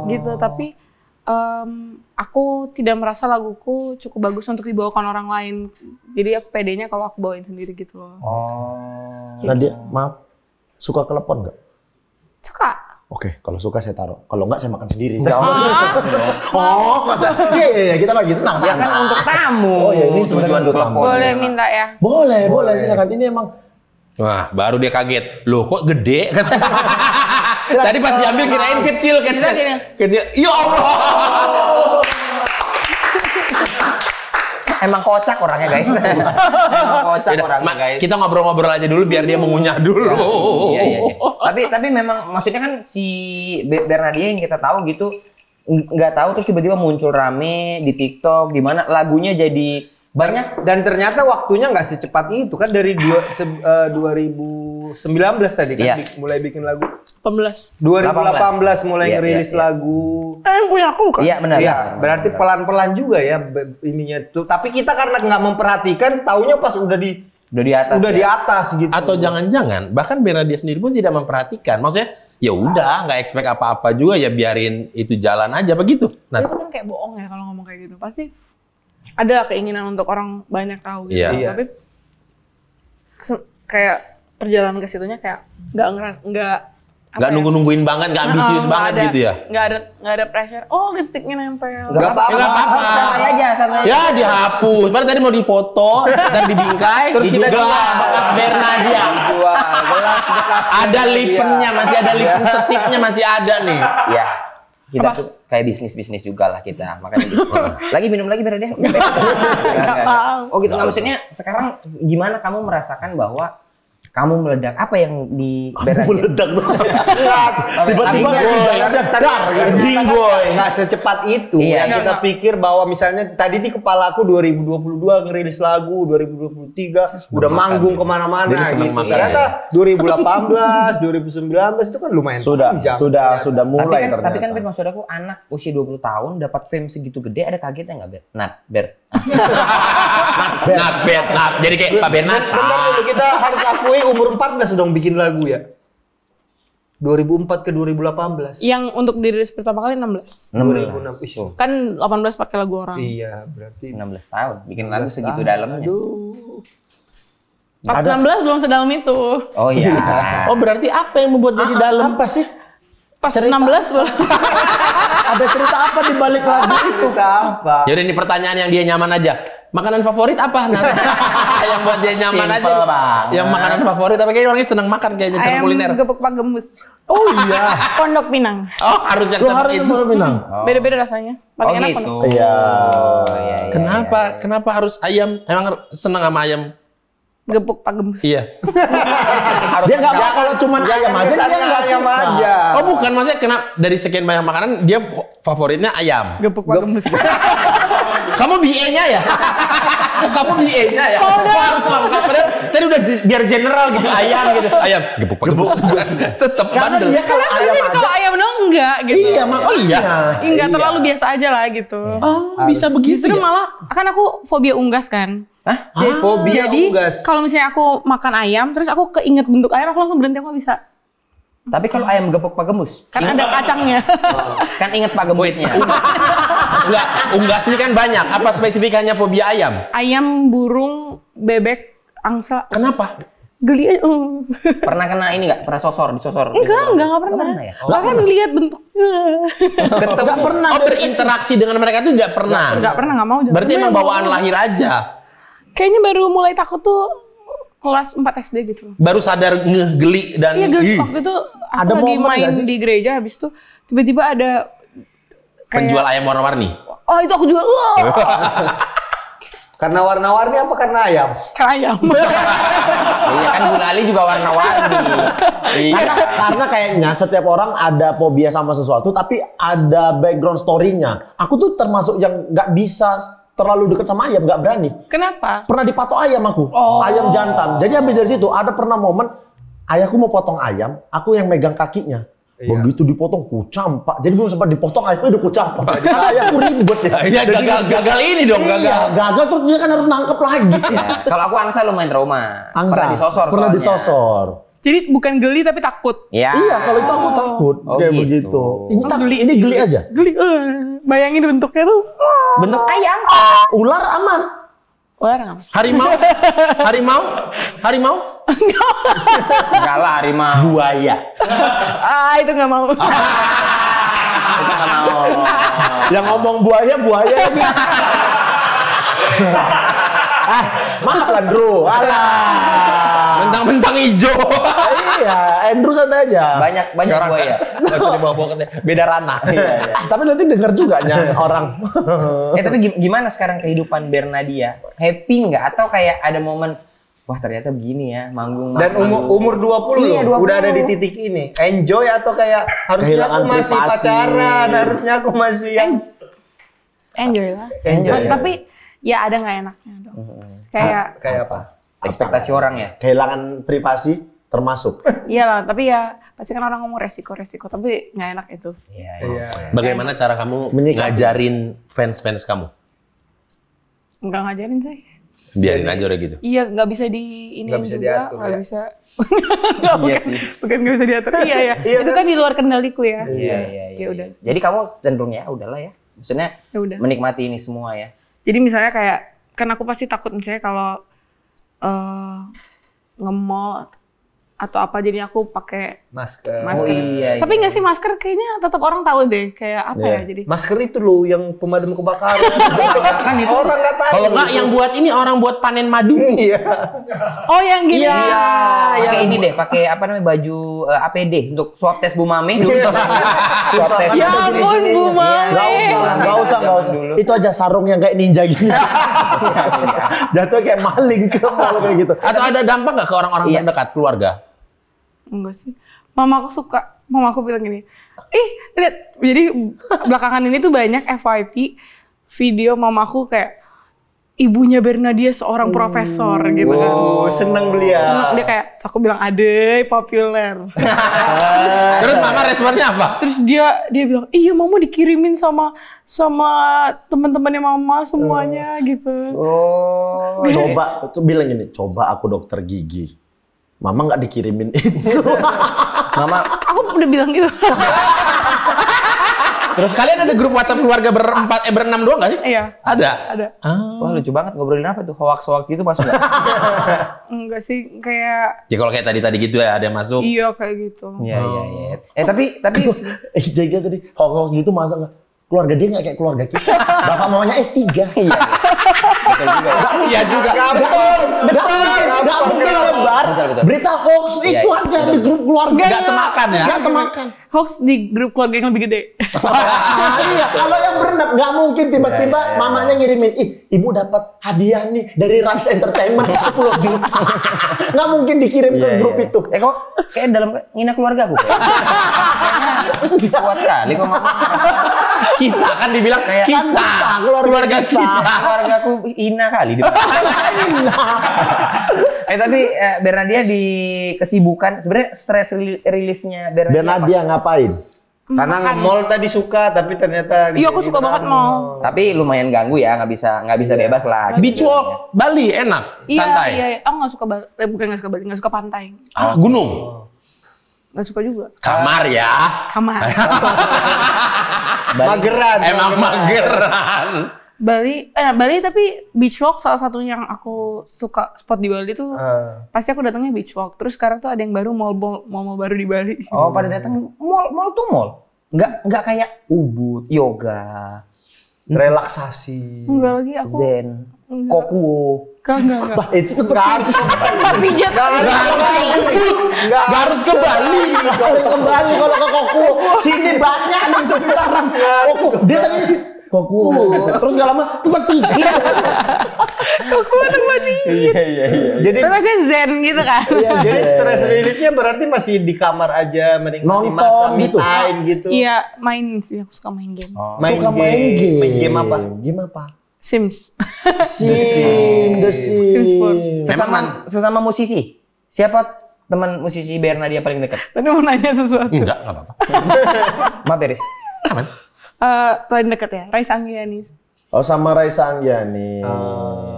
Gitu, tapi aku tidak merasa laguku cukup bagus untuk dibawakan orang lain. Jadi aku pedenya kalau aku bawain sendiri gitu loh. Nah, dia maaf, suka telepon nggak? Suka. Oke, kalau suka saya taruh. Kalau nggak saya makan sendiri. Nggak Iya, kita bagi tenang. Ya kan untuk tamu. Oh ya, ini sebenarnya untuk tamu. Boleh minta ya? Boleh, silakan. Ini emang Wah, baru dia kaget. Loh, kok gede? Tadi pas diambil kirain kecil. Ya Allah. Emang kocak orangnya guys. Emang kocak orangnya guys. Kita ngobrol-ngobrol aja dulu biar dia mengunyah dulu. Iya. Tapi memang maksudnya kan si Bernadia yang kita tahu gitu nggak tahu terus tiba-tiba muncul rame di TikTok, di mana lagunya jadi banyak dan ternyata waktunya nggak secepat itu kan dari 2019 tadi kan Iya. mulai bikin lagu. 18. 2018 mulai Iya, ngerilis iya. lagu. Yang punya aku kan? Iya benar. Iya, berarti pelan-pelan juga ya ininya tuh. Tapi kita karena nggak memperhatikan, taunya pas udah di atas gitu. Atau jangan-jangan bahkan Bernadia sendiri pun tidak memperhatikan. Maksudnya ya udah nggak expect apa-apa juga ya biarin itu jalan aja begitu. Nah, Itu kan kayak bohong ya kalau ngomong kayak gitu. Pasti ada keinginan untuk orang banyak tahu gitu. Iya. Tapi kayak perjalanan ke situnya kayak nggak nungguin banget, nggak ambisius banget gitu ya. Nggak ada pressure. Oh, lipstiknya nempel. Nggak apa-apa. Santai aja. Ya dihapus. Baru tadi mau difoto, dan dibingkai, Terus kita gelas bekas Bernadia. gelas bekas. Ada lipennya, masih ada lipen setipnya masih ada nih. Ya. Kita tuh kayak bisnis juga lah kita. Makanya lagi minum lagi Bernadia. Enggak. Oh gitu. Nggak, maksudnya sekarang gimana kamu merasakan bahwa kamu meledak? Apa yang di Bernadia? meledak tuh. Tiba-tiba Nggak secepat itu. Iya, Yang kita pikir bahwa misalnya tadi di kepala aku 2022 ngerilis lagu, 2023 udah manggung kemana-mana Dia seneng gitu. makan, Ternyata 2018, 2019 itu kan lumayan panjang. Sudah mulai Tapi ternyata. kan maksud aku anak usia 20 tahun dapat fame segitu gede, ada kagetnya nggak Ber? Jadi kayak Pak Bernat. Bentar dulu, kita harus akui umur 14 dong bikin lagu ya. 2004 ke 2018. Yang untuk dirilis pertama kali 16. 2006. Kan 18 pakai lagu orang. Iya, berarti 16 tahun bikin lagu segitu dalamnya. Aduh. 16 belum sedalam itu. Oh iya. Oh berarti apa yang membuat jadi dalam? Apa sih? Pas 16 belum. Ada cerita apa di balik lagu itu? Apa? Yaudah ini pertanyaan yang dia nyaman aja. Makanan favorit apa? Nah, yang buat dia nyaman Simple aja. banget. Yang makanan favorit apa? Kayaknya orangnya seneng makan kayaknya seneng kuliner. Ayam gepuk Pak Gembus. Oh iya. Pondok Pinang. Oh harus yang Lu seperti harus itu. baru bilang. Beda-beda rasanya. Paling enak gitu. pondok. Iya. Iya. Kenapa harus ayam? Emang seneng sama ayam? Gepuk Pak Gembus. Iya. Dia nggak mau kalau cuma ayam aja dia nggak ayam suka. aja. Oh bukan, maksudnya kenapa dari sekian banyak makanan dia favoritnya ayam? Gepuk Pak Gembus. Kamu BA-nya ya? Kamu BA-nya ya? Kok harus lengkap? Padahal tadi udah biar general gitu, ayam gitu. Ayam, gepuk Pak Gembus. Tetep Karena bandel. dia kalau ayam aja. Kalau ayam dong enggak gitu. Iya, makanya. Oh iya? Enggak terlalu biasa aja lah gitu. Oh bisa begitu Justru ya? malah kan aku fobia unggas kan. Fobia Jadi unggas. kalau misalnya aku makan ayam terus aku keinget bentuk ayam aku langsung berhenti, aku nggak bisa. Tapi kalau ayam gepuk Pak Gembus, Kan ada kacangnya. kan inget Pak Gembusnya. Enggak, unggas ini kan banyak. Apa spesifikannya fobia ayam? Ayam, burung, bebek, angsa. Kenapa? Geli aja. Pernah kena ini nggak? Pernah disosor? Enggak pernah. ya? Bahkan lihat bentuknya. Nggak pernah. Oh berinteraksi dengan mereka itu nggak pernah? Enggak pernah, enggak mau. Berarti emang bawaan lahir aja? Kayaknya baru mulai takut tuh kelas 4 SD gitu. Baru sadar ngegeli dan... Iya, ih, waktu itu aku Ada lagi momen main nggak sih? di gereja, habis itu tiba-tiba ada kayak, penjual ayam warna-warni? oh itu aku juga, Karena warna-warni apa karena ayam? Ayam. Iya kan gulali juga warna-warni. Iya. Karena kayaknya setiap orang ada fobia sama sesuatu, tapi ada background story-nya. Aku tuh termasuk yang nggak bisa terlalu dekat sama ayam, nggak berani. Kenapa? Pernah dipatok ayam aku, ayam jantan. Jadi habis dari situ ada pernah momen ayahku mau potong ayam, aku yang megang kakinya. Begitu dipotong ku campak. Jadi belum sempat dipotong ayamnya udah ku campak. Ayahku ribet ya. Iya, gagal ini dong, gagal. Gagal terus dia kan harus nangkep lagi. Ya. Kalau aku angsa lumayan trauma. Angsa. Pernah disosor. Pernah soalnya. disosor. Jadi bukan geli tapi takut. Ya. Iya, kalau itu aku takut kayak gitu. begitu. Ini Geli geli aja. Geli. Bayangin bentuknya tuh. Bentuk ayam. Ular aman. Orang. Harimau? Enggak lah harimau. Buaya. Itu nggak mau. Itu nggak mau. Yang ngomong buaya ini. Maaf Landro. Alah. Mentang-mentang hijau. Iya, Andrew santai aja. Banyak buaya. Nggak usah dibawa pokoknya. Beda ranah. Iya. Tapi nanti denger juga orang. Tapi gimana sekarang kehidupan Bernadia? Happy nggak? Atau kayak ada momen, wah ternyata begini ya, manggung. Dan umur 20 Iya, loh, 20. udah ada di titik ini. Enjoy atau kayak harusnya Kehilangan aku masih privasi. pacaran, harusnya aku masih yang Enjoy lah. Enjoy, ya? Tapi ya ada nggak enaknya dong. Kayak kayak apa? Ekspektasi orang ya? Kehilangan privasi termasuk. iyalah, tapi ya pasti kan orang ngomong resiko, tapi nggak enak itu. Iya. Bagaimana cara kamu Menyikapi. ngajarin fans-fans kamu? Nggak ngajarin sih. Biarin aja udah gitu. Iya, nggak bisa di ini Nggak bisa juga, diatur, nggak ya? bisa. Iya bukan, sih. bukan nggak bisa diatur. Iya ya. Itu kan di luar kendaliku ya. Iya. Ya udah. Jadi kamu cenderung ya udahlah ya. Maksudnya Ya udah. menikmati ini semua ya. Jadi misalnya kayak, kan aku pasti takut misalnya kalau nge-mall atau apa, jadi aku pakai Masker. masker. iya, Tapi iya. nggak sih masker kayaknya tetap orang tahu deh kayak apa ya jadi. Masker itu loh yang pemadam kebakaran. Kan itu Orang nggak tahu. Kalau nggak yang buat ini orang buat panen madu. Iya. Oh yang gini. Iya, pakai ini deh, pakai apa namanya baju APD untuk swab tes Bu Mame dulu. Swab tes. Ya ampun Bu Mame. Nggak usah. Dulu. Itu aja sarung yang kayak ninja gini. Jatuh kayak maling ke mall kayak gitu. Atau ada dampak nggak ke orang-orang terdekat keluarga? Enggak sih. Mama aku bilang gini, lihat, jadi belakangan ini tuh banyak FYP video mamaku kayak ibunya Bernadia seorang profesor gitu kan. Oh, seneng beliau. Seneng, dia kayak, terus aku bilang adek populer. Terus mama responnya apa? Terus dia bilang, iya mama dikirimin sama teman-temannya mama semuanya gitu. Oh. Coba tuh bilang gini, coba aku dokter gigi. Mama nggak dikirimin itu. Mama, Aku udah bilang gitu. Terus kalian ada grup WhatsApp keluarga berenam doang nggak sih? Iya. Ada. wah lucu banget ngobrolin apa tuh? Hoax gitu masuk nggak? Enggak sih, kayak Ya kalau kayak tadi gitu ya ada yang masuk. iya kayak gitu. Iya. Tapi Jaga tadi hoax gitu masa nggak? Keluarga dia nggak kayak keluarga kita. Bapak mamanya S3. iya. Betul juga. Ya. Iya juga. Betul. Nggak mungkin lebar. Betul. Berita hoax Iya, itu iya, aja betul, di grup keluarga. Nggak temakan ya? Nggak temakan. Hoax di grup keluarga yang lebih gede. Iya, kalau yang berenang nggak mungkin tiba-tiba mamanya ngirimin, ibu dapat hadiah nih dari Rans Entertainment 10 juta. Nggak mungkin dikirim ke grup itu. Kok kayak dalam ngina keluarga aku. Kuat kali kok ngomong. Kita kan dibilang Kayak- kita, keluarga kita. Keluargaku hina kali. Tapi Bernadia di kesibukan sebenarnya stress rilisnya Bernadia ngapain? Karena nge-mall tadi suka, tapi ternyata Iya, aku suka banget mall. Tapi lumayan ganggu ya, nggak bisa bebas lah. Beach walk Bali enak, santai. Iya. Aku nggak suka bukan nggak suka Bali, nggak suka pantai. Gunung, Nggak suka juga. kamar ya. Kamar. Mageran. Emang mageran. Bali tapi beach walk salah satu yang aku suka spot di Bali tuh pasti aku datangnya beach walk. Terus sekarang tuh ada yang baru mall baru di Bali. Oh, pada datang mall tuh mall. Nggak kayak Ubud, yoga, Relaksasi. Enggak lagi aku. zen, Enggak. kokuo. Enggak. Bah, itu tuh harus Pijat. Gak harus ke Bali. kembali kalau ke Koku. Sini banyak nih sekitaran Koku. Dia tadi Kok kuat. Terus gak lama tempat tidur. Kok kuat tempat tidur. Iya. Jadi Terusnya zen gitu kan. jadi stress release-nya berarti masih di kamar aja menikmati Nonton masa me gitu. time gitu. Iya, main sih, aku suka main game. Suka main game. Main game apa? Game apa? Sims. The Sims 4. Sims. Sesama musisi. Siapa teman musisi Bernadia paling dekat? Tadi mau nanya sesuatu. Enggak apa-apa. Maaf Beris. Aman. Paling dekat ya, Raisa Anggiani. Oh, sama Raisa Anggiani.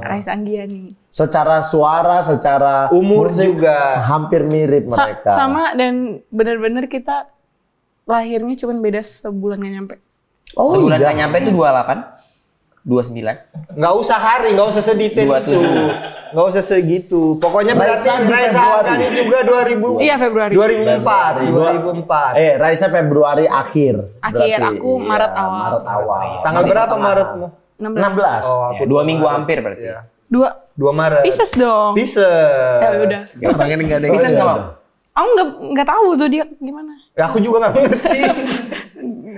Raisa Anggiani. Secara suara, secara Umur musik, juga. hampir mirip mereka. Sama dan benar-benar kita lahirnya cuma beda sebulan nggak nyampe. Oh Sebulan iya. nggak nyampe itu 28. 29. Nggak usah hari, nggak usah sedetail 27. itu. Nggak usah segitu. Pokoknya berarti Raisa di Raisa Februari. Anggiani juga 2000. Iya, Februari. 2004. Raisa Februari akhir. Akhir, berarti. aku Maret Iya, awal. Maret awal. Tanggal berapa Maretmu? 16. Oh, Ya, 2 minggu hampir berarti. Iya. 2 Maret. Pisces dong. Pisces. Ya udah. Orangnya enggak ada yang Bisa nggak mau? Aku nggak tahu tuh dia gimana. Ya, aku juga nggak ngerti.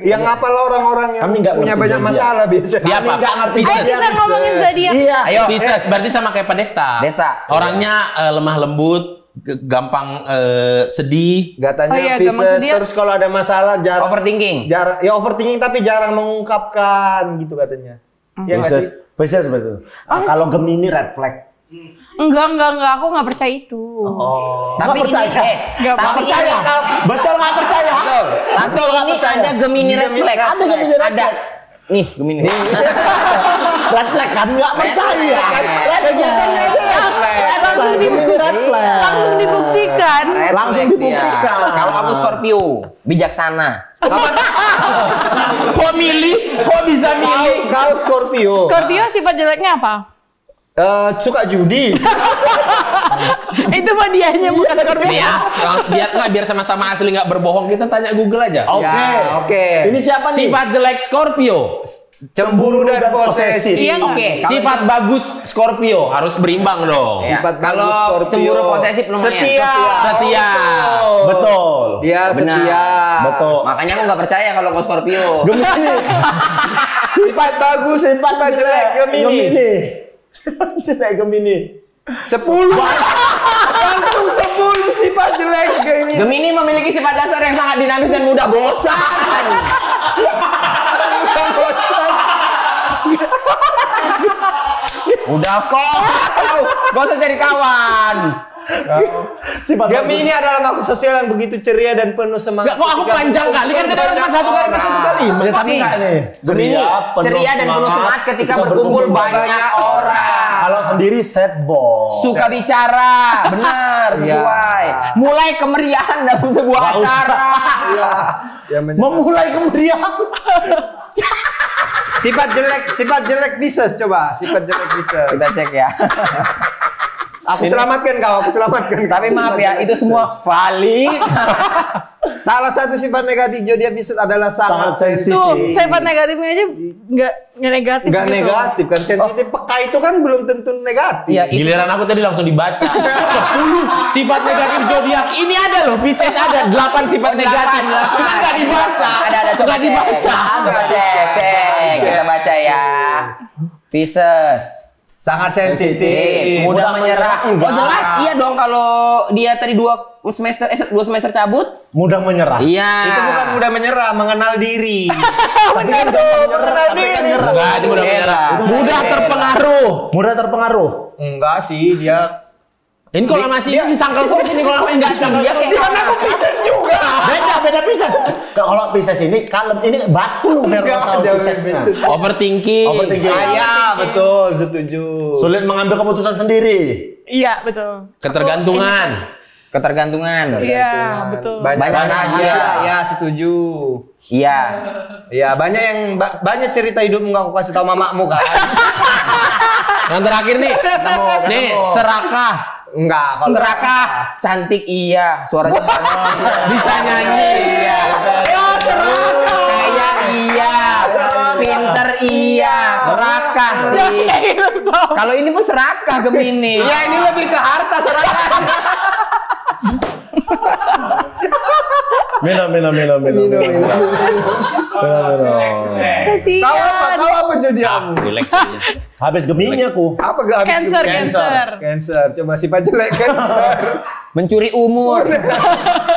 Yang ngapal orang-orang yang Kami nggak punya ngerti banyak zodiak. masalah biasanya. Dia apa? nggak ngerti Ayo Pisces. kita ngomongin zodiak. Iya. Ayo. Pisces berarti sama kayak Pak Desta. Desta. Orangnya lemah lembut, gampang sedih. Katanya Oh iya, Pisces gampang sedih. terus kalau ada masalah jarang Overthinking. overthinking tapi jarang mengungkapkan gitu katanya. Ya nggak sih? Pisces. Kalau Gemini red flag. Enggak, aku nggak percaya itu. Oh. Tapi Nggak percaya. Nggak tapi percaya. Betul nggak percaya? Betul. Tapi ini ada Gemini red flag. Ada Gemini red Ada. flag. Nih, Gemini. Red flag kan nggak percaya. Kegiatannya aja red flag. Langsung Gemini red flag. Langsung dibuktikan. Red Langsung flag dia. dibuktikan. Kalau aku Scorpio, bijaksana. Kok milih? Kok bisa milih? Kau Scorpio. Scorpio sifat jeleknya apa? Suka judi. Itu mah dianya bukan Scorpio. Nih ya, biar sama-sama asli nggak berbohong, kita tanya Google aja. Oke. Ini siapa nih? Sifat jelek Scorpio. Cemburu dan posesif. Iya nggak? Oke, sifat bagus Scorpio harus berimbang dong. Ya, Sifat bagus kalau Scorpio. cemburu posesif lumayan. Setia. Setia. Betul. Dia Benar. setia. Betul. Makanya aku nggak percaya kalau kau Scorpio. Gemini. Sifat bagus, sifat jelek. Gemini. Jelek Gemini. 10. Langsung 10 sifat jelek Gemini. Gemini memiliki sifat dasar yang sangat dinamis dan mudah bosan. Udah kok, gak usah cari kawan. Sifat Gemini adalah makhluk sosial yang begitu ceria dan penuh semangat. Enggak, kok aku panjang kali kan tadi cuma satu kalimat. Ya, tapi Nih, enggak nih. Gemini ceria dan penuh semangat ketika berkumpul banyak orang. Kalau sendiri sad boy. Suka bicara, benar, sesuai. Mulai kemeriahan dalam sebuah Nggak usah. acara. Ya, Memulai kemeriahan. sifat jelek Pisces coba. Sifat jelek Pisces. Kita cek ya. Aku selamatkan kau, Tapi maaf ya, itu semua valid. Salah satu sifat negatif zodiak Pisces adalah sangat Sangat sensitif. Tuh, sifat negatifnya aja nggak negatif Enggak gitu. negatif kan, sensitif. Peka itu kan belum tentu negatif. Iya, Giliran aku tadi langsung dibaca. 10 sifat negatif zodiak. Ini ada loh, Pisces ada 8 sifat negatif. Cuma nggak dibaca. Ada coba Nggak dibaca. Coba cek. Kita baca ya. Pisces. Sangat sensitif. Mudah menyerah. Oh enggak. jelas, iya dong kalau dia tadi 2 semester cabut. Mudah menyerah. Iya. Itu bukan mudah menyerah, mengenal diri. Benar tuh, mengenal diri. Enggak, itu mudah menyerah. Mudah terpengaruh. Mudah terpengaruh. Enggak sih, dia Ini kalau masih ini disangkal terus ini kalau enggak sih dia kayak aku Pisces juga. Beda Pisces. Kalau Pisces ini kalem, ini batu biar Enggak, kau tahu jauh Piscesnya. Pisces. overthinking. Overthinking. Iya, betul, setuju. Sulit mengambil keputusan sendiri. Iya, betul. Ketergantungan. Iya, betul. Banyak rahasia. Ya, setuju. Iya. Iya, banyak cerita hidupmu nggak aku kasih tahu mamamu kan. Yang terakhir nih. Nih, serakah. Enggak, kalau Serakah, cantik iya, suaranya Bisa nyanyi. iya. Kaya iya, pinter iya, serakah sih. Kalau ini pun serakah Gemini. ya ini lebih ke harta serakah. Minum. Kasihan. Tahu apa jadi kamu? Jelek. Habis Gemini aku. Apa gak? Cancer. Coba sifat jelek Cancer. Mencuri umur.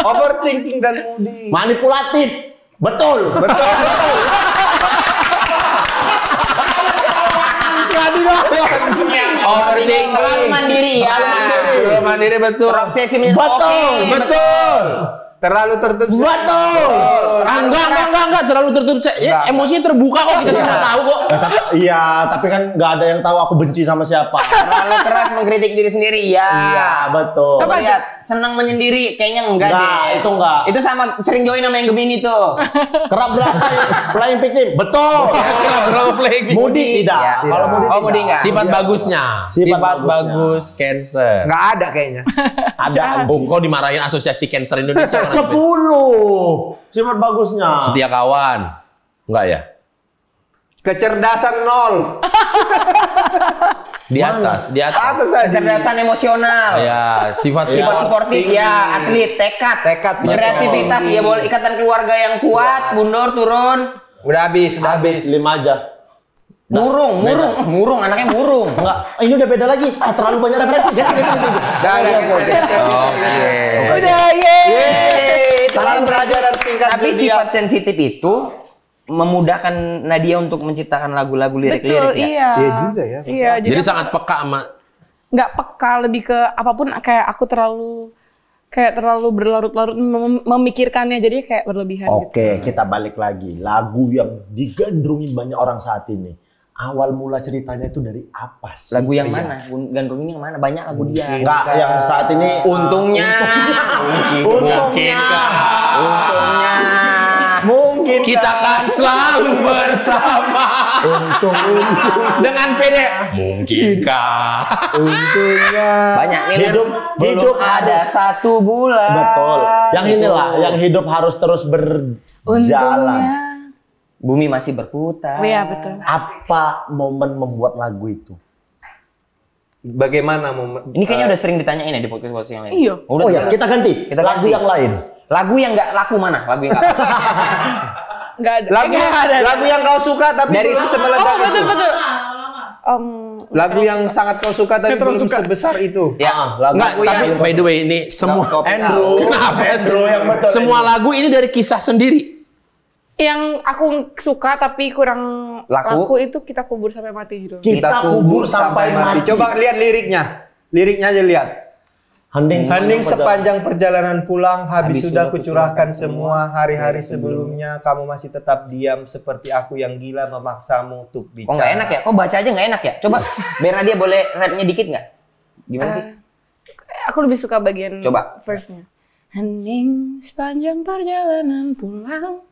Overthinking dan moody. Manipulatif. Betul. Overthinking. Terlalu mandiri ya. Terlalu mandiri betul. Terobsesi menyentuh. Betul. Terlalu tertutup. Betul. Enggak, terlalu tertutup. Emosinya terbuka kok, kita semua tahu kok. Tapi kan nggak ada yang tahu aku benci sama siapa. Terlalu keras mengkritik diri sendiri. Iya. Iya, betul. Coba lihat, senang menyendiri kayaknya enggak deh. Itu enggak. Itu sama sering join sama yang Gemini tuh. Kerap berapa playing victim? Betul. Terlalu playing. Moody tidak. Ya, Kalau moody oh, moody enggak. Sifat bagusnya. Sifat bagus Cancer. Nggak ada kayaknya. Ada. Oh, kau dimarahin Asosiasi Cancer Indonesia. 10 sifat bagusnya. Setia kawan. Enggak ya? Kecerdasan 0. Di atas. Atas tadi. Kecerdasan emosional. Ya, sifat Sportif ya, atlet, tekad, kreativitas ya, boleh ikatan keluarga yang kuat, mundur, turun. Udah habis. 5 aja. Murung, anaknya murung. Enggak, ini udah beda lagi. Terlalu banyak referensi. Udah, yeay. Salam pelajaran singkat. Tapi sifat sensitif itu memudahkan Nadia untuk menciptakan lagu-lagu lirik-lirik ya. Iya. Iya juga ya. Iya, Jadi sangat peka sama nggak peka, lebih ke apapun kayak aku terlalu berlarut-larut memikirkannya, jadi kayak berlebihan gitu. Oke, kita balik lagi. Lagu yang digandrungi banyak orang saat ini. Awal mula ceritanya itu dari apa sih? Lagu yang mana? Gandrungin yang mana? Banyak lagu dia. Enggak, yang saat ini Untungnya. Mungkin kita kan selalu bersama. untung Dengan PD. Mungkinkah? untungnya Banyak nih. hidup ada satu bulan. betul. Yang Itu. inilah yang hidup harus terus berjalan. Untungnya. Bumi masih berputar. Iya, betul. Apa momen membuat lagu itu? Bagaimana momen? Ini kayaknya udah sering ditanyain ya di podcast yang lain. Iya. Udah, Oh ya, kita ganti. Kita Lagu ganti. yang lain. Lagu yang nggak laku mana? Lagu yang nggak laku. Nggak ada. Lagu yang kau suka tapi Dari belum semeledak Oh, itu. betul. Lagu yang sangat kau suka tapi belum sebesar itu. Ya, lagu Enggak, tapi by the way ini semua Andrew. Kenapa? Andrew yang betul. Semua lagu ini dari kisah sendiri. Yang aku suka tapi kurang Laku? laku itu Kita Kubur Sampai Mati judulnya. Kita kubur sampai mati. Coba lihat liriknya. Liriknya aja lihat. Hening Sepanjang perjalanan pulang, habis sudah kucurahkan semua semua hari-hari sebelumnya, kamu masih tetap diam seperti aku yang gila memaksamu untuk Kok bicara. nggak enak ya? Kok baca aja nggak enak ya? Coba Bernardia boleh rapnya dikit nggak? Gimana sih? Aku lebih suka bagian Coba. verse-nya. Hening sepanjang perjalanan pulang,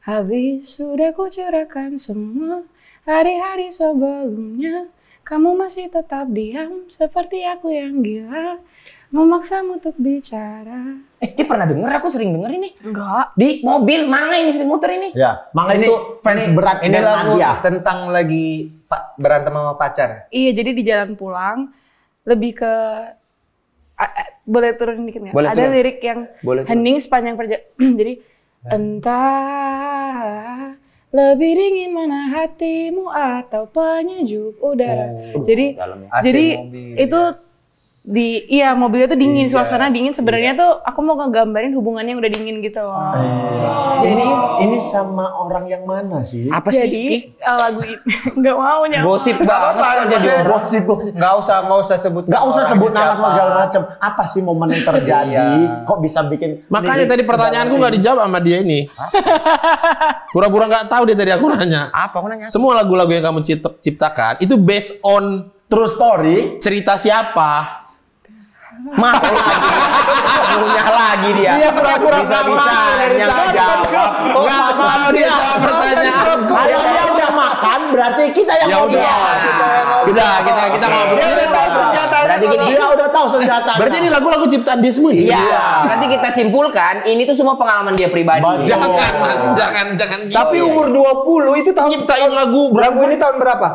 habis sudah kucurahkan semua hari-hari sebelumnya, kamu masih tetap diam seperti aku yang gila memaksamu untuk bicara. Dia pernah denger? Aku sering denger ini. Enggak. Di mobil, Manga ini sering muter ini. Ya, makanya itu fans berat Ini lagu Nadia. tentang lagi berantem sama pacar. Iya, jadi di jalan pulang lebih ke boleh turun dikit nggak? Boleh Ada turun. lirik yang Boleh turun. hening sepanjang perjalanan. Jadi entah lebih dingin mana hatimu atau penyejuk udara. Jadi Dalamnya. AC jadi mobil, itu iya mobilnya tuh dingin, Iya, suasana dingin. Sebenarnya tuh aku mau ngegambarin hubungannya yang udah dingin gitu loh. Ini sama orang yang mana sih? Apa sih? Jadi lagu itu nggak mau nyampe. Gosip banget kok jadi orang. Gosip. Nggak usah sebut. Nggak usah orangnya sebut nama siapa. semua segala macam. Apa sih momen yang terjadi? Kok bisa bikin? Makanya lirik tadi pertanyaanku sedalam nggak dijawab sama dia ini. Pura-pura nggak tahu dia tadi aku nanya. Apa aku nanya? Semua lagu-lagu yang kamu ciptakan itu based on ini? True story. cerita siapa? Punya lagi dia. Dia pura-pura Bisa-bisanya nggak jawab. Nggak mau dia jawab pertanyaan. Kalau dia udah makan, berarti kita yang Ya ngobrol. udah, kita ngobrol. Dia udah tahu senjata. Berarti gini. Dia udah tahu senjata. Berarti ini lagu-lagu ciptaan dia semua ini? Iya. Nanti kita simpulkan ini tuh semua pengalaman dia pribadi. Jangan mas, jangan. Tapi umur 20 itu tahun Nyiptain lagu lagu ini tahun berapa?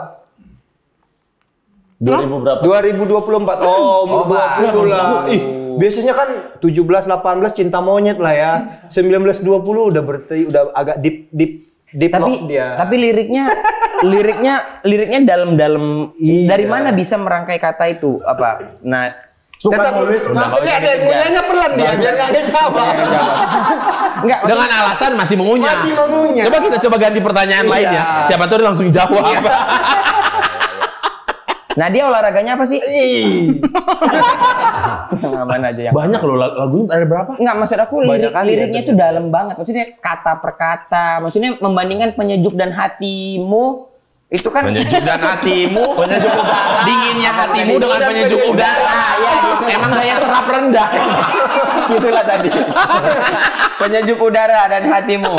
2000 berapa? 2024. Oh, umur 20 lah. Biasanya kan 17 18 cinta monyet lah ya. 19 20 udah agak deep love dia. Tapi liriknya dalam-dalam. Iya. Dari mana bisa merangkai kata itu? Apa? Nah, Suka nulis. Ini ada yang ngunyahnya pelan dia, biar nggak ada jawab. enggak. Dengan alasan masih mengunyah. Masih mengunyah. Coba kita ganti pertanyaan lainnya. Siapa tahu dia langsung jawab. Nah, dia olahraganya apa sih? Yang aman aja yang. Banyak loh lagunya, ada berapa? Enggak, maksud aku liriknya itu dalam banget. Maksudnya kata per kata. Maksudnya membandingkan penyejuk dan hatimu itu kan Penyejuk dan hatimu, penyejuk udara. Dinginnya hatimu dengan penyejuk udara. Ya, gitu. Emang daya serap rendah. Gitulah tadi. Penyejuk udara dan hatimu.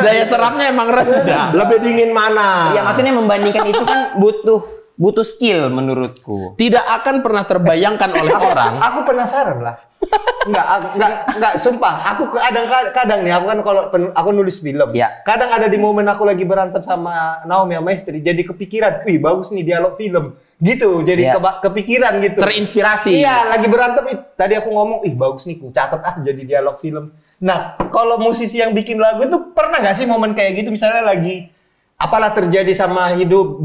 Daya serapnya emang rendah. Lebih dingin mana? Ya, maksudnya membandingkan itu kan butuh skill menurutku. Tidak akan pernah terbayangkan oleh orang. Aku penasaran lah. Enggak, sumpah. Aku kadang nih, aku kan kalau aku nulis film. Ya. Kadang ada di momen aku lagi berantem sama Naomi sama istri, jadi kepikiran, wih bagus nih dialog film. Gitu, jadi Ya. kepikiran gitu. Terinspirasi. Iya, lagi berantem. Tadi aku ngomong, ih bagus nih, ku catat jadi dialog film. Nah, kalau musisi yang bikin lagu itu pernah nggak sih momen kayak gitu? Misalnya lagi apalah terjadi sama hidup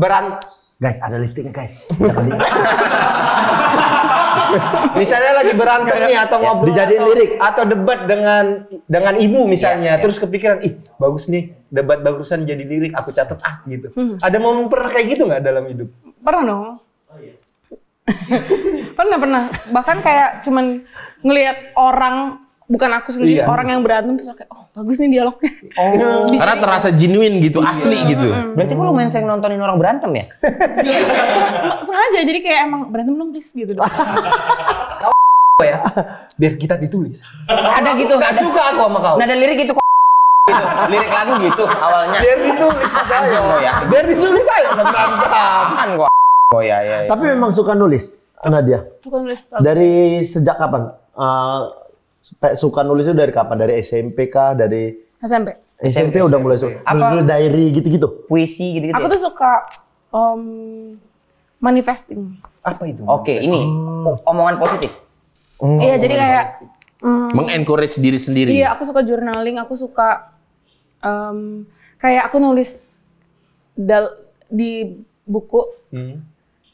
Guys, ada liftingnya guys. Jangan di... misalnya lagi berantem nih atau ngobrol Dijadiin lirik. atau debat dengan ibu misalnya, terus kepikiran, ih bagus nih debat bagusan jadi lirik, aku catat gitu. Ada momen pernah kayak gitu nggak dalam hidup? Pernah dong. Pernah. Bahkan kayak cuman ngelihat orang, bukan aku sendiri, orang yang berantem terus kayak, oh bagus nih dialognya. Karena terasa genuine gitu, asli gitu. Berarti kok lumayan sering nontonin orang berantem ya? Sengaja, jadi kayak emang berantem dong please gitu dong. Ya, biar kita ditulis. Ada gitu. Gak suka aku sama kau. Nada lirik gitu. Gitu. Lirik lagu gitu awalnya. Biar ditulis aja ya. Biar ditulis aja berantem. Apaan kok? Oh ya. Tapi memang suka nulis, Nadia. Bukan nulis. Dari sejak kapan? Suka nulis itu dari kapan? Dari SMP kah? Dari SMP. udah mulai suka nulis diary gitu-gitu. Puisi gitu-gitu. Aku tuh suka manifesting. Apa itu? Oke, ini omongan positif. Iya, jadi kayak Mengencourage diri sendiri. iya, aku suka journaling, aku suka kayak aku nulis di buku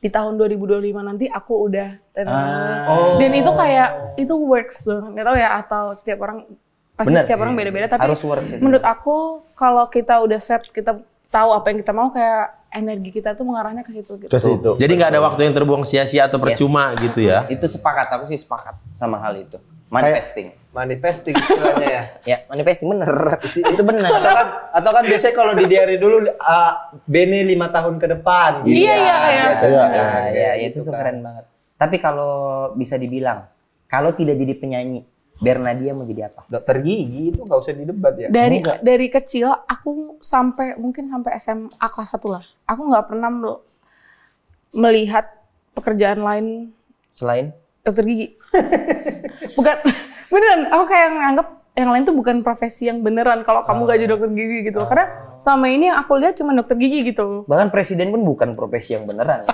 di tahun 2025 nanti aku udah dan itu kayak itu works banget, nggak tahu ya, atau setiap orang pasti setiap orang beda-beda, tapi Harus works itu. menurut aku kalau kita udah set, kita tahu apa yang kita mau, kayak energi kita tuh mengarahnya ke situ gitu. Ke situ. Jadi nggak ada waktu yang terbuang sia-sia atau percuma gitu ya. Itu sepakat, aku sih sepakat sama hal itu. Manifesting. Manifesting istilahnya ya. Ya, manifesting bener. Itu bener. Atau kan biasanya kalau di diary dulu Bene 5 tahun ke depan gitu. Iya, kayak. Ya, itu tuh keren banget. Tapi kalau bisa dibilang, kalau tidak jadi penyanyi, Bernadia mau jadi apa? Dokter gigi itu nggak usah didebat ya. Dari kecil aku mungkin sampai SMA kelas 1 lah. Aku nggak pernah melihat pekerjaan lain Selain dokter gigi. Bukan, beneran. Aku kayak nganggep yang lain tuh bukan profesi yang beneran kalau kamu gak jadi dokter gigi gitu. Karena selama ini yang aku lihat cuma dokter gigi gitu. bahkan presiden pun bukan profesi yang beneran ya.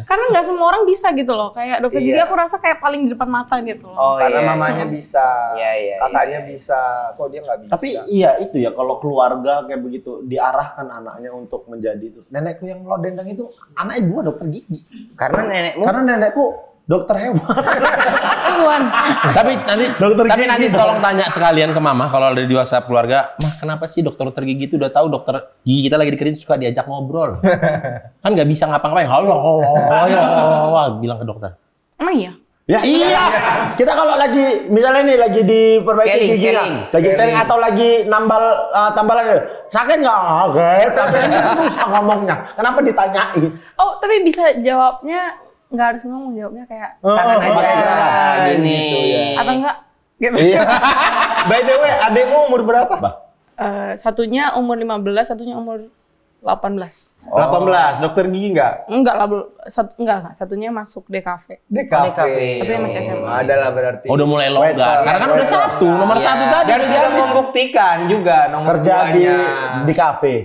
Karena nggak semua orang bisa gitu loh. Kayak dokter gigi aku rasa kayak paling di depan mata gitu loh. Karena mamanya bisa, Iya, kakaknya bisa, kok dia nggak bisa. Tapi iya itu ya, kalau keluarga kayak begitu diarahkan anaknya untuk menjadi itu. Nenekku yang lo dendang itu anaknya 2 dokter gigi. Karena nenekmu Karena nenekku dokter hewan. Sungguhan. Tapi gigi nanti dong. tolong tanya sekalian ke mama kalau ada di WhatsApp keluarga, mah kenapa sih dokter gigi itu udah tahu dokter gigi kita lagi dikerjain suka diajak ngobrol. Kan nggak bisa ngapa-ngapain. Halo, bilang ke dokter. Emang iya? Ya, iya. Kita kalau lagi misalnya nih lagi diperbaiki giginya, lagi scaling atau lagi nambal tambalan, sakit nggak? Oke, tapi ini susah ngomongnya. Kenapa ditanyain? Oh, tapi bisa jawabnya nggak harus ngomong, jawabnya kayak tangan aja gini. gitu ya. atau enggak gitu. Iya. By the way, adekmu umur berapa? Satunya umur 15, satunya umur 18. 18, dokter gigi nggak? Enggak lah, enggak. Satunya masuk DKV. DKV. Tapi masih SMA. Adalah berarti. Udah mulai longgar. Karena kan udah nomor 1 tadi. Dan sudah membuktikan juga nomor Kerja 2-nya. di kafe.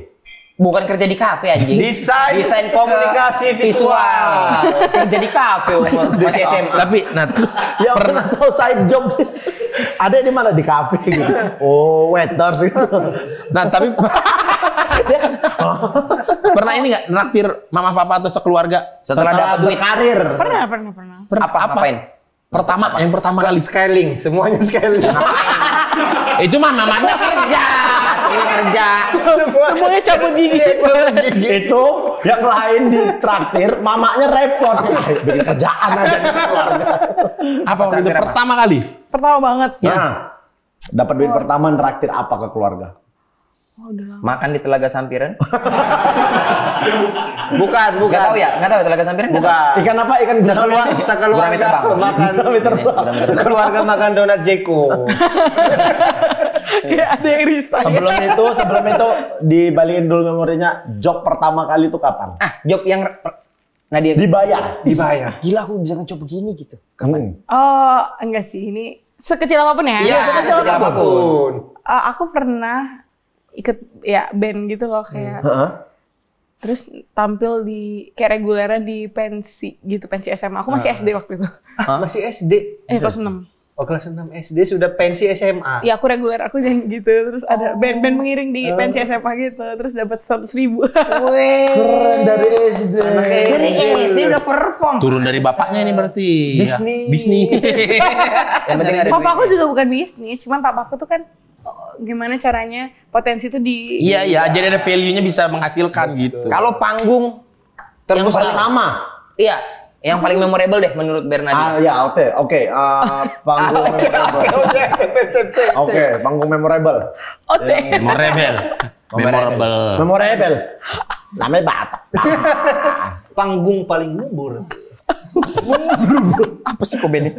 Bukan kerja di kafe anjing. Desain komunikasi visual. Kerja di kafe masih SMA. Tapi Ya pernah tahu side job. Ada di mana di kafe gitu. Oh, waiters gitu. tapi pernah ini nggak naktir mama papa atau sekeluarga Setelah dapat duit. karir. Pernah. Apa ngapain? yang pertama kali Skyling, semuanya Skyling. itu mah mamanya kerja. Ini kerja. Semuanya cabut gigi. Itu yang lain di traktir, mamanya repot. Bikin kerjaan aja di keluarga. Apa waktu itu pertama kali? Pertama banget. Nah, dapat duit pertama traktir apa ke keluarga? Oh, udah lama. Makan di Telaga Sampiran? Bukan. Nggak tahu ya? Nggak tahu Telaga Sampiran? Bukan. Ikan apa? Ikan Gurame Sekeluarga terbang. makan sekeluarga makan donat Jeko. Kayak ada yang risau. Sebelum itu dibalikin dulu memorinya. Job pertama kali itu kapan? Job yang Nadia Dibayar. gila aku bisa ngecoba begini gitu. Kapan? Oh, enggak sih. Ini sekecil apapun ya. Iya, sekecil apapun. Aku pernah ikut ya band gitu loh kayak. Terus tampil di kayak regulernya di pensi gitu, pensi SMA. Aku masih SD waktu itu. Masih SD. Kelas 6. Oh, kelas 6 SD sudah pensi SMA. Ya aku reguler, aku nyanyi gitu. Terus ada band-band mengiring di pensi SMA gitu. Terus dapat 100.000. Keren dari SD. Dari SD udah perform. Turun dari bapaknya ini berarti. Bisnis. Yang penting ada Papa aku duitnya. juga bukan bisnis, cuman papaku tuh kan gimana caranya potensi itu di Iya, jadi ada value-nya bisa menghasilkan gitu. Kalau panggung Terbesar pertama. iya, yang paling memorable deh menurut Bernardi. Ya oke. Panggung memorable. Oke, panggung memorable. Memorable. Namanya Batak. Panggung paling ngubur. Apa sih kok Benny?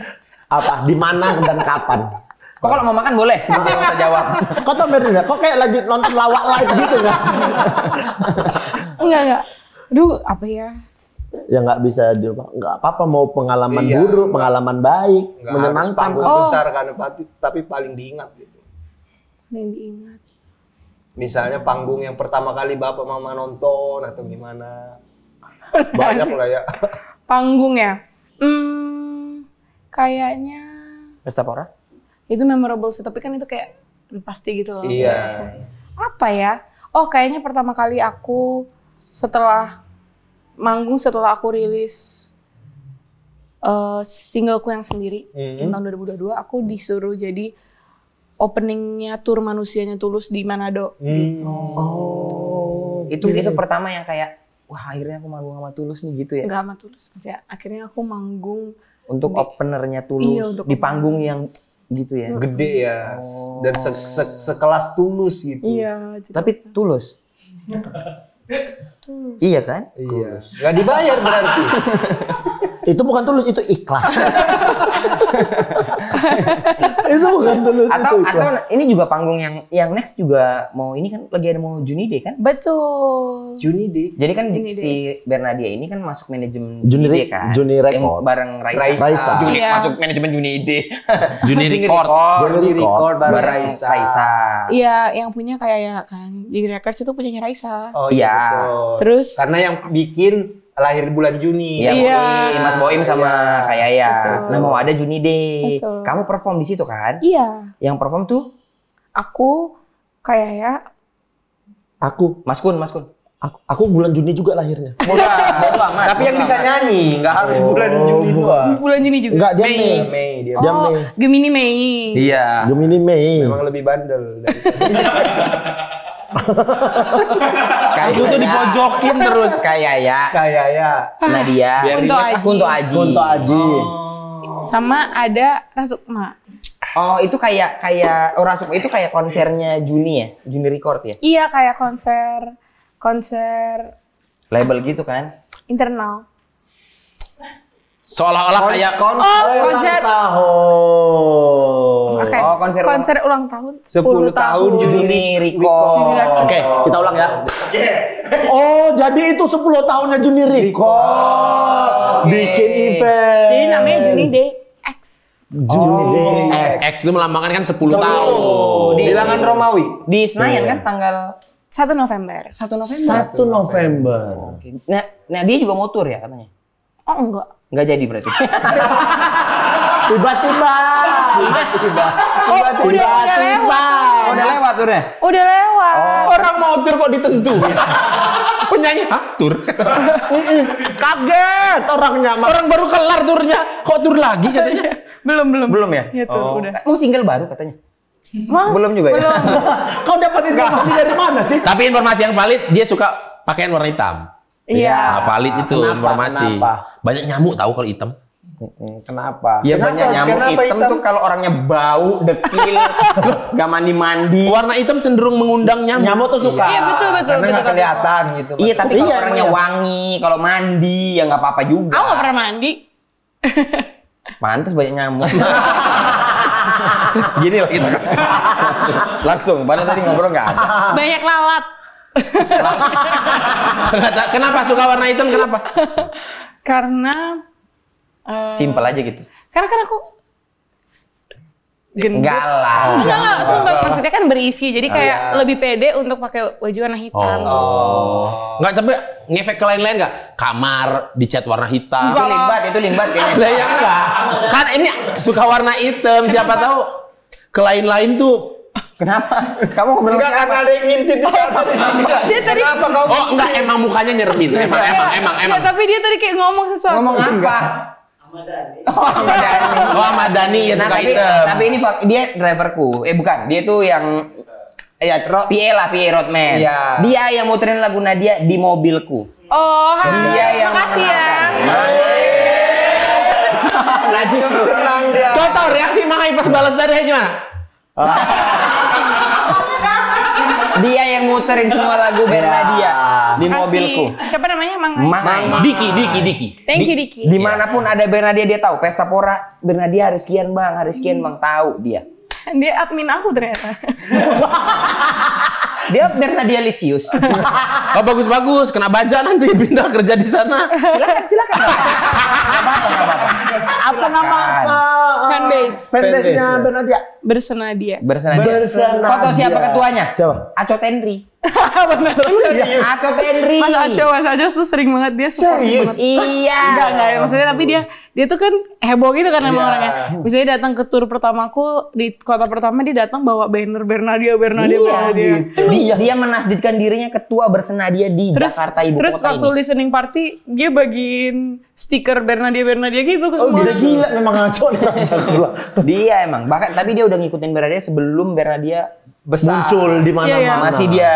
Apa? Di mana dan kapan? Kok kalau mau makan boleh? Dia nggak usah jawab. Kok tambahin nggak? Kok kayak lagi nonton lawak live gitu nggak? enggak. Aduh, apa ya? Ya nggak bisa diubah. Nggak apa-apa mau pengalaman Iya, buruk, pengalaman baik, Nggak harus menyenangkan. panggung besar karena tapi paling diingat gitu. Yang diingat. Misalnya panggung yang pertama kali bapak mama nonton atau gimana. Banyak lah ya. Panggung ya? Kayaknya Pesta Pora? itu memorable sih, tapi kan itu kayak udah pasti gitu loh. Iya. Apa ya? Oh, kayaknya pertama kali aku setelah manggung, setelah aku rilis singleku yang sendiri tahun 2022, aku disuruh jadi openingnya tur Manusianya Tulus di Manado. Gitu. Itu pertama yang kayak wah akhirnya aku manggung sama Tulus nih gitu ya. Enggak sama Tulus, maksudnya akhirnya aku manggung Untuk openernya Tulus Iya, untuk di panggung yang gitu ya. Gede ya. Dan sekelas Tulus gitu. Iya. Gitu. Tapi Tulus. Iya kan? Iya. Nggak dibayar berarti. Itu bukan tulus, itu ikhlas. Itu bukan tulus, Atau itu ikhlas. ini juga panggung yang next juga mau ini kan lagi ada mau Juni Day kan? Betul. Juni deh. Jadi kan Juni si Bernadia ini kan masuk manajemen Juni Juni Day kan? Juni Yang Record. bareng Raisa. Raisa. Juni Iya. masuk manajemen Juni Day. Juni Record. Juni Record bareng Raisa. Iya, yang punya kayak ya kan. Juni Records itu punyanya Raisa. Oh Iya. betul. Terus Karena yang bikin lahir bulan Juni. Iya, Iya. Boim, Mas Boim sama kayak ya. Betul. Nah mau ada Juni Day. Betul. Kamu perform di situ kan? iya, Yang perform tuh aku kayak ya Aku Mas Kun. aku bulan Juni juga lahirnya. Bodo amat. Tapi yang bisa nyanyi, nggak harus bulan Juni doang. bulan Juni juga. Enggak, dia Mei. Mei. Mei dia. Dia Oh, Mei. Gemini Mei. Iya. Gemini Mei. Memang lebih bandel. Aku tuh dipojokin terus. Kayak ya. Kayak ya. Nadia. Kunto Aji. Kunto Aji. Sama ada Rasukma. Oh itu kayak Rasukma itu kayak konsernya Juni ya, Juni Record ya. Iya, kayak konser Label gitu kan. internal. Seolah-olah kayak konser. tahun. Oke. Oh, konser ulang tahun 10 tahun Juni Record. Juni Record. Oke, kita ulang ya. Oh, jadi itu 10 tahunnya Juni Record. Bikin event. Jadi namanya Juni Day X. Juni Day X itu melambangkan kan 10 tahun. Bilangan Romawi. Di Senayan kan tanggal 1 November. 1 November. 1 November. Oke. Nah dia juga mau tur ya katanya? Oh enggak. Nggak jadi berarti. Tiba-tiba. Udah lewat. Udah lewat turnya? Udah lewat. Orang mau tur kok ditentu. Penyanyi tur. Kaget orangnya. Orang baru kelar turnya, kok tur lagi katanya. Belum ya? Ya tur udah. Mau single baru katanya? Wah, Belum juga ya? Kau dapat informasi dari mana sih? Tapi informasi yang valid, dia suka pakaian warna hitam. Iya. Nah, valid itu Kenapa? informasi. Kenapa? Banyak nyamuk tahu kalau hitam. Kenapa? Ya banyak nyamuk Kenapa hitam tuh kalau orangnya bau, dekil, gak mandi-mandi. Warna hitam cenderung mengundang nyamuk. Nyamuk tuh suka. Iya betul. Karena nggak Kak. kelihatan gitu. Iya tapi kalau Iya, orangnya iya. wangi, kalau mandi ya nggak apa-apa juga. Aku nggak pernah mandi. Pantes banyak nyamuk. Gini lah kita. Langsung, padahal tadi ngobrol nggak ada. Banyak lalat. Kenapa suka warna hitam? Kenapa? Karena Simpel aja gitu. karena kan aku gendut. Enggak lah. Enggak, sumpah. Maksudnya kan berisi, jadi kayak lebih pede untuk pakai baju warna hitam. Nggak sampai ngefek ke lain-lain nggak? Kamar dicat warna hitam. Enggak. Itu limbat kayaknya. Lah ya enggak. Kan ini suka warna hitam, siapa tahu ke lain-lain tuh. Kenapa? Kamu ngobrol Enggak karena ada yang ngintip di sana. Dia tadi Kenapa kau? Oh enggak, emang mukanya nyerempit. Emang. Ya, tapi dia tadi kayak ngomong sesuatu. ngomong apa? Oh, Ahmad Dhani. Oh, Ahmad Dhani ya Nah, suka tapi, hitam. tapi ini dia driverku. Bukan, dia tuh yang ya PA roadman. Iya. Dia yang muterin lagu Nadia di mobilku. Oh, Dia yang makasih ya. Najis Senang dia. Kau tahu reaksi Mangai pas balas dari gimana? Dia yang muterin semua lagu Bernadia di mobilku. Siapa namanya? Mangai. Diki. Thank you, Diki. Dimanapun ada Bernadia dia tahu. Pesta Pora Bernadia hari sekian bang, tahu dia. Dia admin aku ternyata. Dia Bernadia Lisius. Oh bagus, kena baja nanti pindah kerja di sana. Silakan. Nggak apa-apa. Apa nama Fanbase. fanbase-nya Bernadia? Bersenadia. Bersenadia. Foto siapa ketuanya? Siapa? Aco Tenri. Bener. Aco Tenri. Mas Aco tuh sering banget dia support Serius? banget. Iya. Enggak, maksudnya tapi dia tuh kan heboh gitu kan emang orangnya. Misalnya datang ke tur pertamaku di kota pertama dia datang bawa banner Bernadia. Dia menasdidkan dirinya ketua Bersenadia di Jakarta ibu terus kota waktu ini. listening party dia bagiin stiker Bernadia gitu ke Oh, semua. gila memang ngaco nih rasa gula. Dia emang bahkan tapi dia udah ngikutin Bernadia sebelum Bernadia besar. Muncul di mana-mana. Masih dia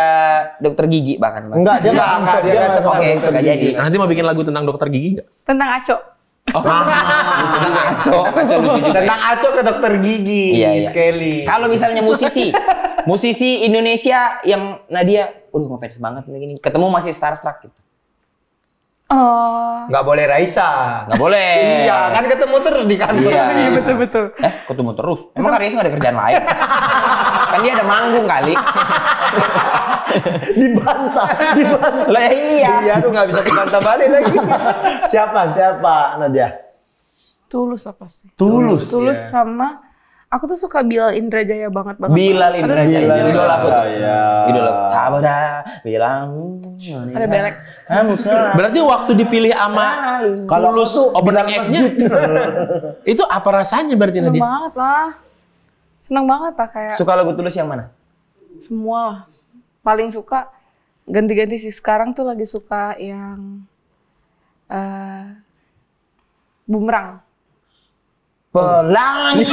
dokter gigi bahkan masih. Enggak, dia enggak sempat. Oke, enggak jadi. Nanti mau bikin lagu tentang dokter gigi nggak? Tentang Aco. Oh, tentang Aco. Tentang Aco ke dokter gigi. Iya. Sekali. Kalau misalnya musisi Indonesia yang Nadia, ngefans banget nih gini. Ketemu masih starstruck gitu. Oh. Nggak boleh Raisa. Nggak boleh. Iya, kan ketemu terus di kantor. Iya. Betul. Ketemu terus. Emang Karyas nggak ada kerjaan lain? Kan dia ada manggung kali. Dibantah. Lah ya iya. Iya, tuh nggak bisa dibantah balik lagi. Siapa Nadia? Tulus apa sih? Tulus. Tulus sama aku tuh suka Bilal Indrajaya banget. Bilal Indrajaya. Idola aku. Idola. Ya. Coba dah bilang. Ada belek. Kamu salah. Berarti waktu dipilih sama Kalau Tulus tuh opening bilang X-nya itu apa rasanya berarti Seneng Nadia? banget lah. Seneng banget lah kayak Suka lagu Tulus yang mana? semua lah. Paling suka ganti-ganti sih. Sekarang tuh lagi suka yang Bumerang. Pelangi.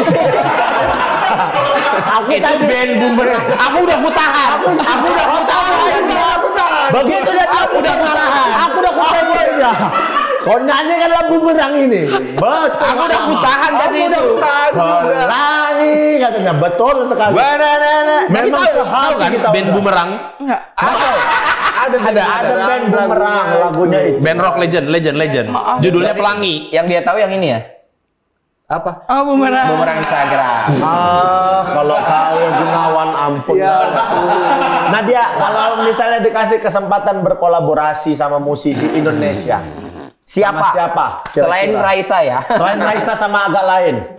Itu band Bumerang. Aku udah kutahan. Begitu dia aku udah kutahan. Aku udah kutahan ya. Kau nyanyi kan lagu Bumerang ini. Betul. Aku udah kutahan tadi itu. Pelangi katanya betul sekali. Tapi Memang tahu sehati kan kita band udah. Bumerang? Enggak. Ada band Bumerang lagunya itu. Band rock legend. Judulnya Pelangi. Yang dia tahu yang ini ya? Apa? Oh, Bumerang. Bumerang Instagram. Kalau kau Gunawan ampun. Nadia, kalau misalnya dikasih kesempatan berkolaborasi sama musisi Indonesia, Siapa? Sama siapa? Kira-kira. Selain Raisa ya. Selain Raisa sama agak lain.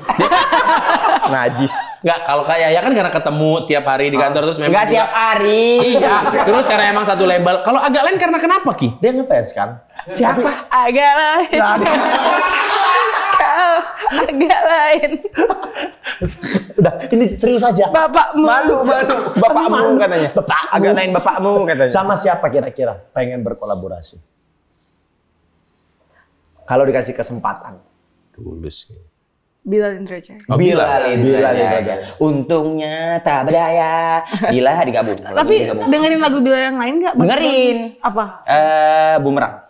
Najis. Enggak, kalau kayak Yaya kan karena ketemu tiap hari di kantor terus memang Enggak tiap hari. Iya, terus karena emang satu label. Kalau agak lain karena kenapa, Ki? Dia ngefans kan? Siapa? Agak lain. Kau agak lain. Udah, ini serius aja. Bapakmu. Malu. Bapakmu katanya. Bapakmu. Agak lain bapakmu katanya. Sama siapa kira-kira pengen berkolaborasi? Kalau dikasih kesempatan. Tulus. Bilal Indra Jaya. Oh, Bilal Bilal Indra Indra Jaya. Jaya. Untungnya tak berdaya bila digabung. Tapi dengerin lagu Bilal yang lain nggak? Dengerin. Apa? Bumerang.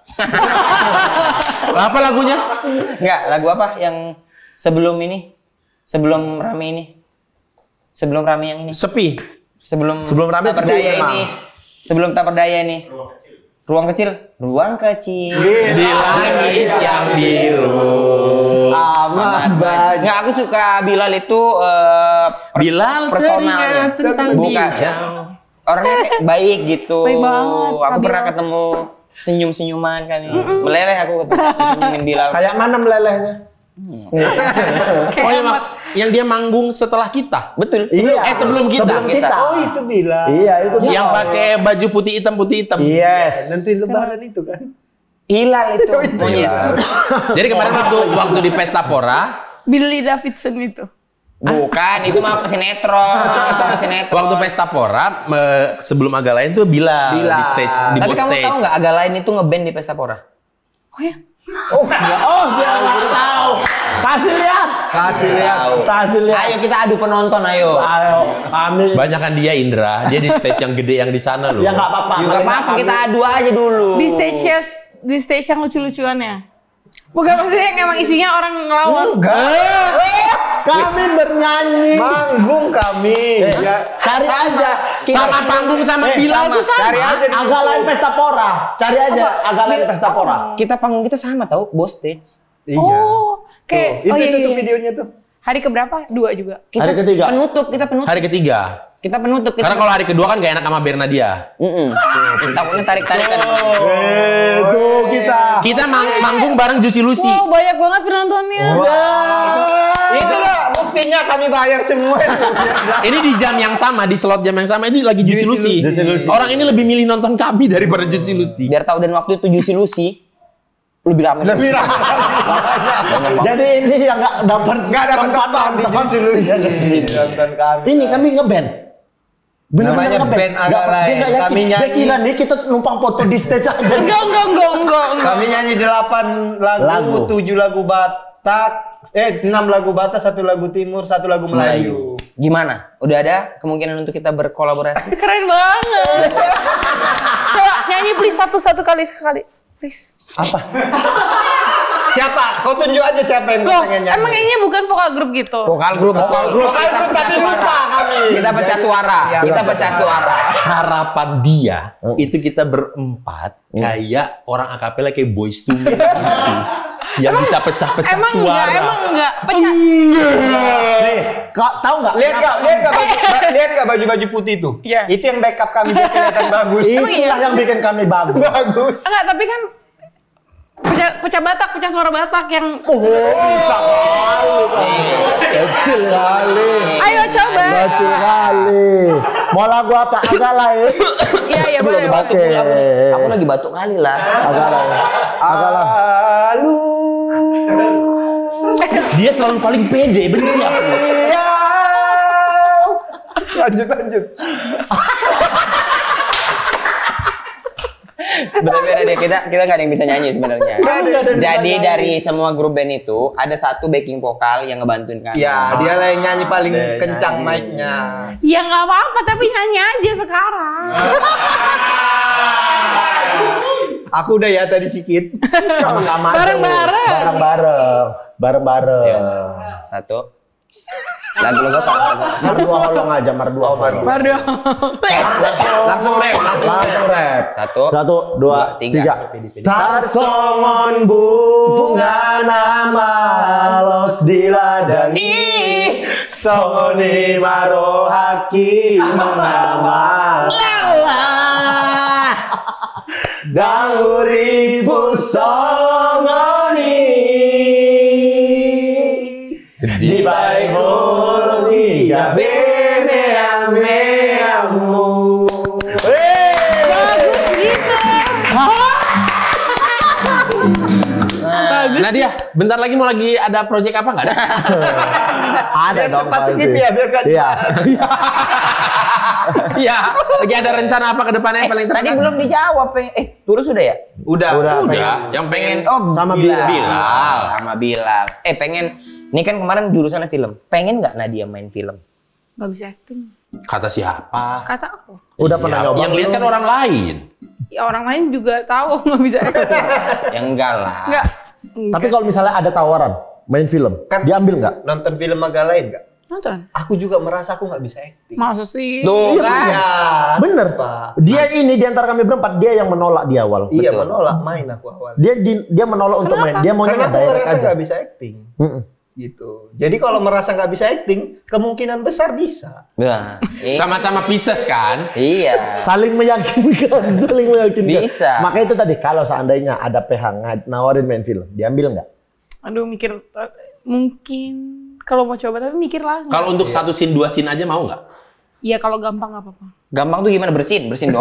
Apa lagunya? Enggak, lagu apa yang sebelum ini? Sebelum rame ini? Sebelum rame yang ini? Sepi. Sebelum Rame tak sepi berdaya memang. ini. Sebelum tak berdaya ini. Ruang kecil. Di langit yang biru. Amat banyak. Nggak, aku suka Bilal itu Bilal personalnya. teringat tentang Bukan. dia. Orangnya kayak baik gitu. Baik banget, Aku Kak pernah Bilal. ketemu senyum-senyuman kami. Meleleh aku ketemu senyumin Bilal. Kayak mana melelehnya? Oh, yang dia manggung setelah kita. Betul. Iya. Sebelum kita. Sebelum kita. Oh itu bilang. Iya, itu dia. Yang pakai baju putih hitam. Yes. Nanti lebaran itu kan. Hilal itu monyet. Jadi kemarin waktu di Pesta Pora, Billy Davidson itu. Bukan, itu mah sinetron. Itu mah sinetron. waktu Pesta Pora sebelum agak lain tuh Bila di stage, di Tapi bawah kamu stage. tahu nggak agak lain itu ngeband di Pesta Pora? Oh ya? Oh, dia nggak tahu. Kasih lihat. Kasih lihat. Ayo kita adu penonton, ayo. Ayo, kami. Banyakan dia Indra, dia di stage yang gede yang di sana loh. Ya nggak apa-apa. Juga apa-apa, kita adu aja dulu. Di stage yang lucu-lucuannya. Bukan maksudnya yang emang isinya orang ngelawak. Kami bernyanyi. Manggung kami. Ya, Cari aja. Sama panggung sama Bilal tuh sama. Cari aja di Agak lain Pesta Pora. Cari aja agak lain Pesta Pora. Kita panggung kita sama tahu, bos stage. Iya. Oh, kayak Itu oh, iya, tuh iya. videonya tuh. Hari keberapa? 2 juga. Hari ketiga. Kita penutup. Hari ketiga. Kita penutup. Karena kalau hari kedua kan gak enak sama Bernadia. Takutnya tarik-tarikan. Itu kita. Kita manggung bareng Juicy Lucy. Wow, banyak banget penontonnya. Itulah buktinya kami bayar semua. Ini di jam yang sama, di slot jam yang sama itu lagi Juicy Lucy. Orang ini lebih milih nonton kami daripada Juicy Lucy. Biar tahu dan waktu itu Juicy Lucy lebih ramai. Jadi ini yang nggak dapat tempat di Juicy Lucy. Nonton kami. Ini kami ngeband. Namanya band agak lain. Kami Dia nyanyi. kira nih kita numpang foto di stage aja. Enggak. Kami nyanyi 8 lagu, 7 lagu Batak, 6 lagu Batak, 1 lagu Timur, 1 lagu Melayu. Gimana? Udah ada kemungkinan untuk kita berkolaborasi? Keren banget. Coba nyanyi please satu kali sekali. Please. Apa? Siapa? Kau tunjuk aja siapa yang Loh, pengen nyanyi. emang ini bukan vokal grup gitu? Vokal grup. Kita pecah tapi suara. lupa kami. Kita pecah suara. Kita pecah suara. Harapan dia itu kita berempat kayak orang akapela kayak Boyz II Men gitu. Yang bisa pecah-pecah Emang suara. enggak pecah. Nih, kau tahu nggak? Lihat nggak baju putih itu? Iya. Itu yang backup kami biar kelihatan bagus. Itulah yang bikin kami bagus. Bagus. Enggak, tapi kan pecah suara Batak yang Bisa kali. Kecil kali. ayo coba. Kecil kali. Mau lagu apa? Agak lain. Iya, boleh. Oke. Aku lagi batuk kali lah. Agak lain. Agak lain. Dia selalu paling pede, benci aku. Lanjut. Bener-bener deh, kita nggak ada yang bisa nyanyi sebenarnya. Jadi dari semua grup band itu ada satu backing vokal yang ngebantuin kami. Ya, dia lah yang nyanyi paling kencang mic-nya. Ya nggak apa-apa, tapi nyanyi aja sekarang. Aku udah ya tadi sikit. Sama-sama aja. Bareng-bareng. Ayo. Satu. Lagu apa? Merdua holong aja, merdua. Baru. Langsung rap. Satu. 1, 2, 3. 3. Tarsongon bunga nama los di ladang songoni maro haki mengama danguri pusonga Nadia, bentar lagi mau ada project apa nggak ada? Ada dong Pas pasti. skip ya biar kan. Iya. Iya, lagi ada rencana apa ke depannya yang paling Tadi terdekat? belum dijawab. Tulus udah ya? Udah. Udah. Yang pengen Sama Bilal. Bilal. Sama Bilal. Pengen. Ini kan kemarin jurusannya film. Pengen nggak Nadia main film? Nggak bisa acting. kata siapa? Kata aku. Udah pernah Ya, nyoba? yang lihat kan orang lain. Ya orang lain juga tahu aku nggak bisa acting. Yang enggak lah. Nggak. Tapi kalau misalnya ada tawaran main film, Kan- diambil nggak? Nonton film agak lain nggak? Nonton. Aku juga merasa aku nggak bisa acting. Masa sih? Tuh Iya, kan. Iya. Bener, Pak. Dia ini di antara kami berempat, dia yang menolak di awal. Iya, Betul. menolak main aku awal. Dia menolak untuk main. Dia maunya Karena aku ngedirect merasa aja. nggak bisa acting. Mm-mm. Gitu. Jadi kalau merasa nggak bisa acting, kemungkinan besar bisa. Nah, Sama-sama Pisces kan? iya. Saling meyakinkan, saling meyakinkan. Bisa. Makanya itu tadi, kalau seandainya ada PH nawarin main film, diambil nggak? Aduh mikir mungkin kalau mau coba tapi mikir lah. Kalau untuk satu scene, 2 scene aja mau nggak? Iya kalau gampang nggak apa-apa. Gampang tuh gimana bersihin doang.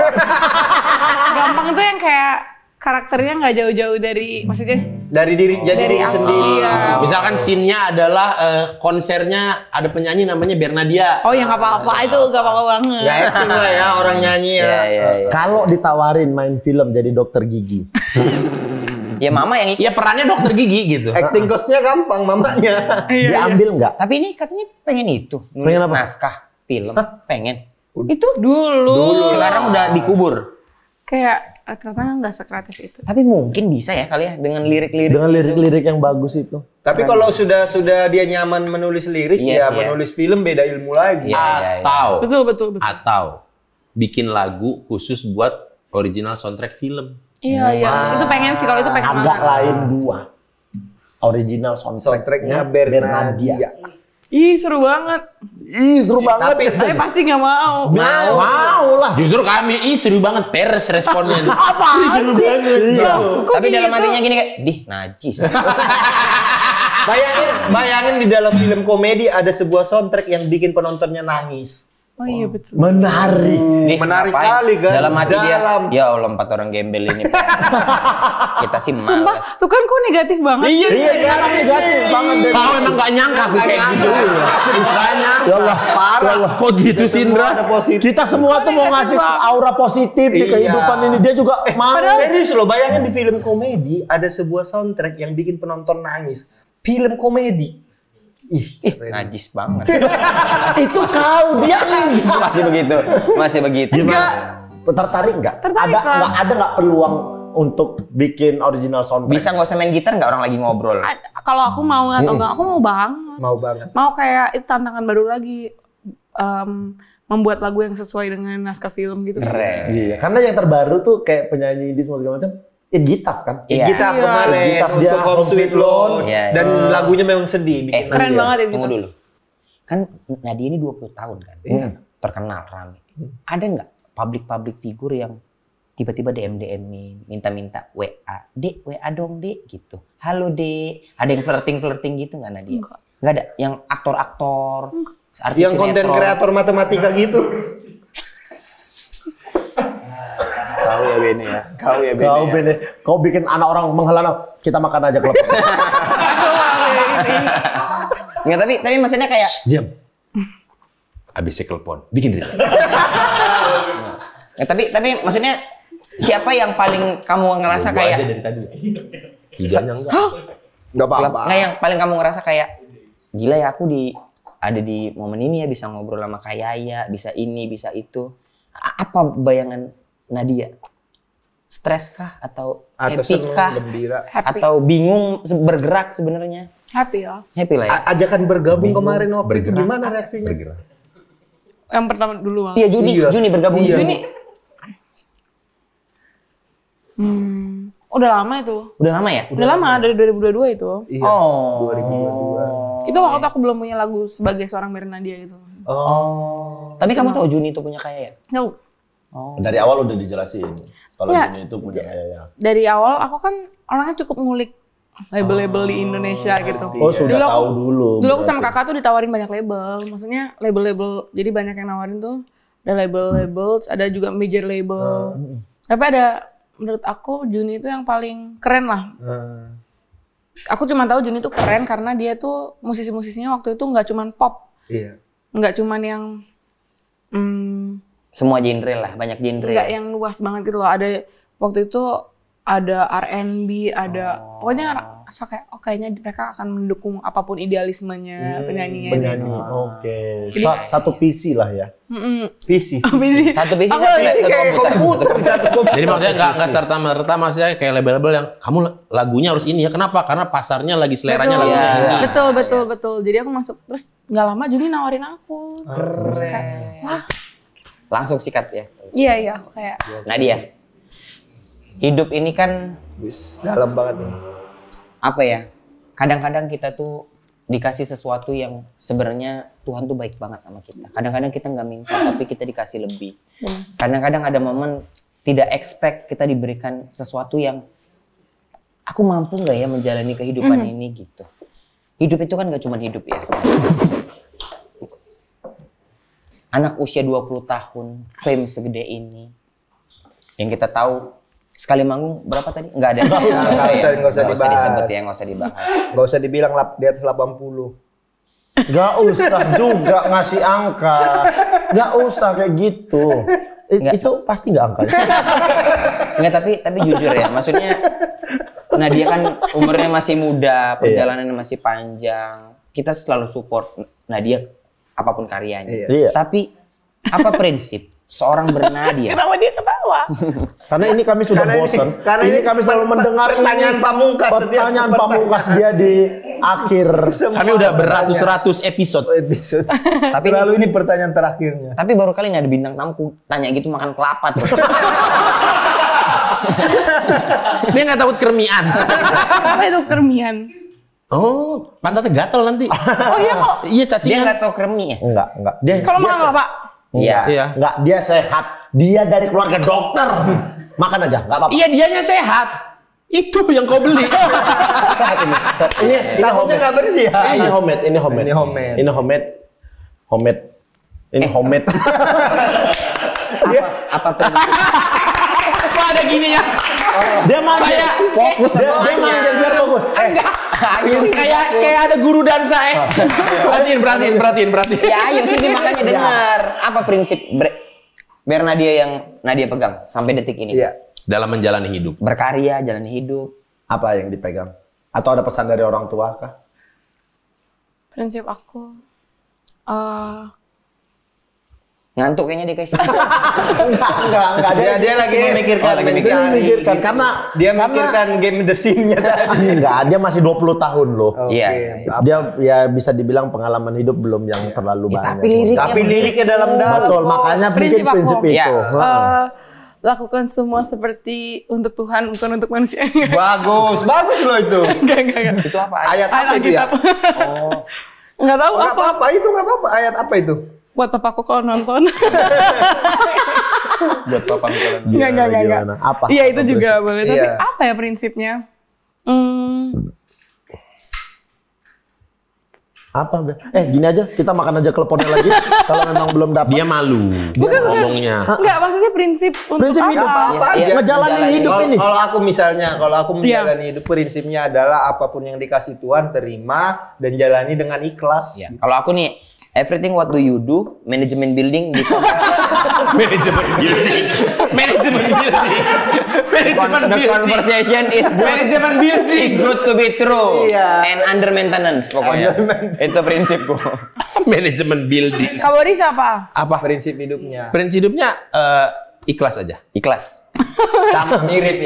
Gampang tuh yang kayak karakternya nggak jauh-jauh dari maksudnya Dari diri jadi dari diri aku. sendiri. Iya. Misalkan scene-nya adalah konsernya ada penyanyi namanya Bernadia. Oh ya nggak apa-apa itu nggak apa-apa banget. Nggak acting lah ya orang nyanyi ya. Iya. Kalau ditawarin main film jadi dokter gigi, Ya mama yang ikut. Ya perannya dokter gigi gitu. Acting coach-nya gampang mamanya. diambil nggak? Tapi ini katanya pengen itu, nulis Pengen apa? naskah film. Pengen. Itu Dulu. sekarang udah dikubur. Kayak ternyata nggak sekreatif itu. Tapi mungkin bisa ya kali ya dengan lirik-lirik. Dengan lirik-lirik yang bagus itu. Tapi kalau sudah dia nyaman menulis lirik, Yes, ya ya. menulis film beda ilmu lagi. Iya. Atau Betul. bikin lagu khusus buat original soundtrack film. Iya iya. Itu pengen sih kalau itu pengen Agak banget. lain dua. Original Soundtracknya Bernadia. Bernadia. Ih seru banget. Ih, seru banget. Tapi pasti nggak mau. Mau lah. Justru kami, seru banget peres responnya. Apaan Seru sih? banget. Iya. Kok Tapi dalam gitu? hatinya gini kayak, dih najis. Bayangin di dalam film komedi ada sebuah soundtrack yang bikin penontonnya nangis. Oh iya betul. Menarik. Dih, Menarik ngapain? kali kan? Dalam hati Dalam. dia, ya Allah 4 orang gembel ini. Kita sih Sumpah, males. tuh kan kok negatif banget sih? Iya, negatif banget. Kau emang gak nyangka aku kayak gitu. Gak nyangka. Ya Allah, parah. Kok gitu sih Indra? Ada positif. Kita semua tuh mau ngasih aura positif di Iya. kehidupan ini. Dia juga mau. Serius loh, bayangin di film komedi ada sebuah soundtrack yang bikin penonton nangis. Film komedi. Ih, najis banget. Itu kau, dia enggak. Masih begitu. Gimana? Tertarik nggak? Tertarik lah. Ada nggak peluang untuk bikin original soundtrack? Bisa nggak usah main gitar nggak orang lagi ngobrol? Kalau aku mau atau enggak, aku mau banget. Mau banget. Mau kayak itu tantangan baru lagi. Membuat lagu yang sesuai dengan naskah film gitu. Keren. Iya, karena yang terbaru tuh kayak penyanyi di semua segala macam, Gitaf kan? Iya. Kita Iya. kemarin Gitaf dia untuk Home Sweet Loan Iya, iya. dan lagunya memang sedih. bikin Keren nangis. banget ya Tunggu gitu. dulu. Kan Nadia ini 20 tahun kan. Terkenal rame. Ada nggak public figur yang tiba-tiba DM nih, minta WA. Dek, WA dong, Dek, gitu. Halo, Dek. Ada yang flirting gitu nggak Nadia? Enggak. Nggak ada. Yang aktor-aktor, artis Yang konten sinetron. kreator matematika gitu. Kau ya Beni ya. Kau bikin anak orang menghela, kita makan aja klub. Nggak, tapi maksudnya kayak Diam. Abis telepon, bikin diri. ya, tapi maksudnya siapa yang paling kamu ngerasa kayak dari tadi. Tiganya enggak. Enggak nggak yang paling kamu ngerasa kayak gila ya aku ada di momen ini ya bisa ngobrol sama Kak Yaya, bisa ini, bisa itu. Apa bayangan Nadia? Stres kah atau happy seneng, kah? gembira. Happy. Atau bingung bergerak sebenarnya? Happy ya. Happy lah ya. Ajakan bergabung kemarin waktu itu bergerak. gimana reaksinya? Bergerak. Yang pertama dulu banget. Iya Juni Iya. bergabung Iya. Juni. Udah lama itu. Udah lama ya? Udah lama dari 2022 itu. Iya. Oh. 2022. Itu waktu aku belum punya lagu sebagai seorang Bernadia gitu. Oh. Tapi kamu tahu Juni itu punya Kak Yaya? Tahu. Oh. Dari awal udah dijelasin. Kalau Iya. ini itu punya ya. Dari awal aku kan orangnya cukup ngulik label-label di Indonesia gitu. Oh, sudah Dulu aku- tahu dulu. Dulu aku sama berarti. kakak tuh ditawarin banyak label. Maksudnya label-label. Jadi banyak yang nawarin tuh. Ada label-label, ada juga major label. Tapi ada menurut aku Juni itu yang paling keren lah. aku cuma tahu Jun itu keren karena dia tuh musisi-musisinya waktu itu nggak cuma pop, nggak cuma yang Semua genre lah, banyak genre. nggak yang luas banget gitu loh. Ada waktu itu ada R&B, ada pokoknya kayak kayaknya mereka akan mendukung apapun idealismenya penyanyinya. Penyanyi. Oke. Satu visi lah ya. Visi. Satu visi kayak komputer. Satu komputer. Jadi maksudnya nggak serta-merta maksudnya kayak label-label yang kamu lagunya harus ini ya. Kenapa? Karena pasarnya lagi seleranya Betul. lagunya ini. Betul. Jadi aku masuk terus nggak lama Juni nawarin aku. Terus kayak, wah, Langsung sikat ya. iya aku kayak. Nadia, hidup ini kan Dalam banget ini. apa ya? Kadang-kadang kita tuh dikasih sesuatu yang sebenarnya Tuhan tuh baik banget sama kita. Kadang-kadang kita nggak minta tapi kita dikasih lebih. Kadang-kadang ada momen tidak expect kita diberikan sesuatu yang aku mampu nggak ya menjalani kehidupan ini gitu. Hidup itu kan nggak cuma hidup ya. Anak usia 20 tahun, fame segede ini. Yang kita tahu sekali manggung berapa tadi? Enggak ada. Nggak usah Nggak usah dibahas. disebut ya, nggak usah dibahas. Gak usah dibilang di atas 80. Gak usah juga ngasih angka. Gak usah kayak gitu. Itu pasti gak angka. Enggak, tapi jujur ya, maksudnya Nadia kan umurnya masih muda, perjalanannya masih panjang. Kita selalu support Nadia apapun karyanya. Iya. Tapi apa prinsip seorang Bernadia? Kenapa dia ketawa? Karena ini kami sudah bosan. karena ini ini kami selalu mendengar pertanyaan ini. pamungkas. Pertanyaan pamungkas dia di akhir. Kami udah beratus-ratus episode. Tapi Selalu ini pertanyaan terakhirnya. Tapi baru kali ini ada bintang tamu tanya gitu makan kelapa terus. Dia nggak takut kermian. Apa itu kermian? Oh, pantatnya gatel nanti. Oh iya kok. Iya Dia cacingan. nggak tahu kremi ya? Enggak. Dia Kalau dia makan kelapa, Iya. Iya. Enggak, dia sehat. Dia dari keluarga dokter. Makan aja, enggak apa-apa. Iya dianya sehat. Itu yang kau beli. Sehat ini. Sehat. Ini Takutnya homemade. nggak bersih ya. Ini homemade. Ini homemade. Ini homemade. Homemade. Ini homemade. Apa prinsip? Kok ada gini ya? Dia manja. Kayak Fokus Dia semuanya. manja biar fokus. kayak ada guru dansa Perhatiin. Ya ayo sini makanya dengar. Apa prinsip Bernadia yang Nadia pegang sampai detik ini? Iya. dalam menjalani hidup. Berkarya, jalan hidup. Apa yang dipegang? Atau ada pesan dari orang tua kah? Prinsip aku Ngantuk kayaknya dia kasih. Enggak. Dia lagi memikirkan, memikirkan karena dia memikirkan game The Sim-nya tadi. enggak, dia masih 20 tahun loh. Iya. Dia ya bisa dibilang pengalaman hidup belum yang terlalu Ya, banyak. Tapi liriknya dalam-dalam. Betul, makanya Prinsip bikin prinsip aku. itu. Ya. lakukan semua seperti untuk Tuhan, bukan untuk manusia. Bagus loh itu. Enggak. Itu apa? Ayat apa itu ya? Oh. Enggak tahu Nggak apa. apa-apa, itu nggak apa-apa. Ayat apa itu? Buat papaku kalau nonton. Buat papan kalian. Enggak. Gimana? Apa? Iya itu juga boleh. Tapi Iya. apa ya prinsipnya? Apa? Gini aja, kita makan aja kleponnya lagi. Kalau memang belum dapat. Dia malu. Dia ngomongnya. Enggak, maksudnya prinsip untuk Prinsip hidup apa Iya, aja. ngejalanin hidup ini. Kalau aku misalnya, kalau aku menjalani hidup, prinsipnya adalah apapun yang dikasih Tuhan terima dan jalani dengan ikhlas. Ya. Kalau aku nih, everything what do you do, manajemen building di Manajemen building. The conversation is good. Manajemen building. Is good to be true. Iya. And under maintenance pokoknya. Itu prinsipku. Manajemen building. Kak Boris apa? Apa? Prinsip hidupnya. Prinsip hidupnya ikhlas aja. Ikhlas. Sama mirip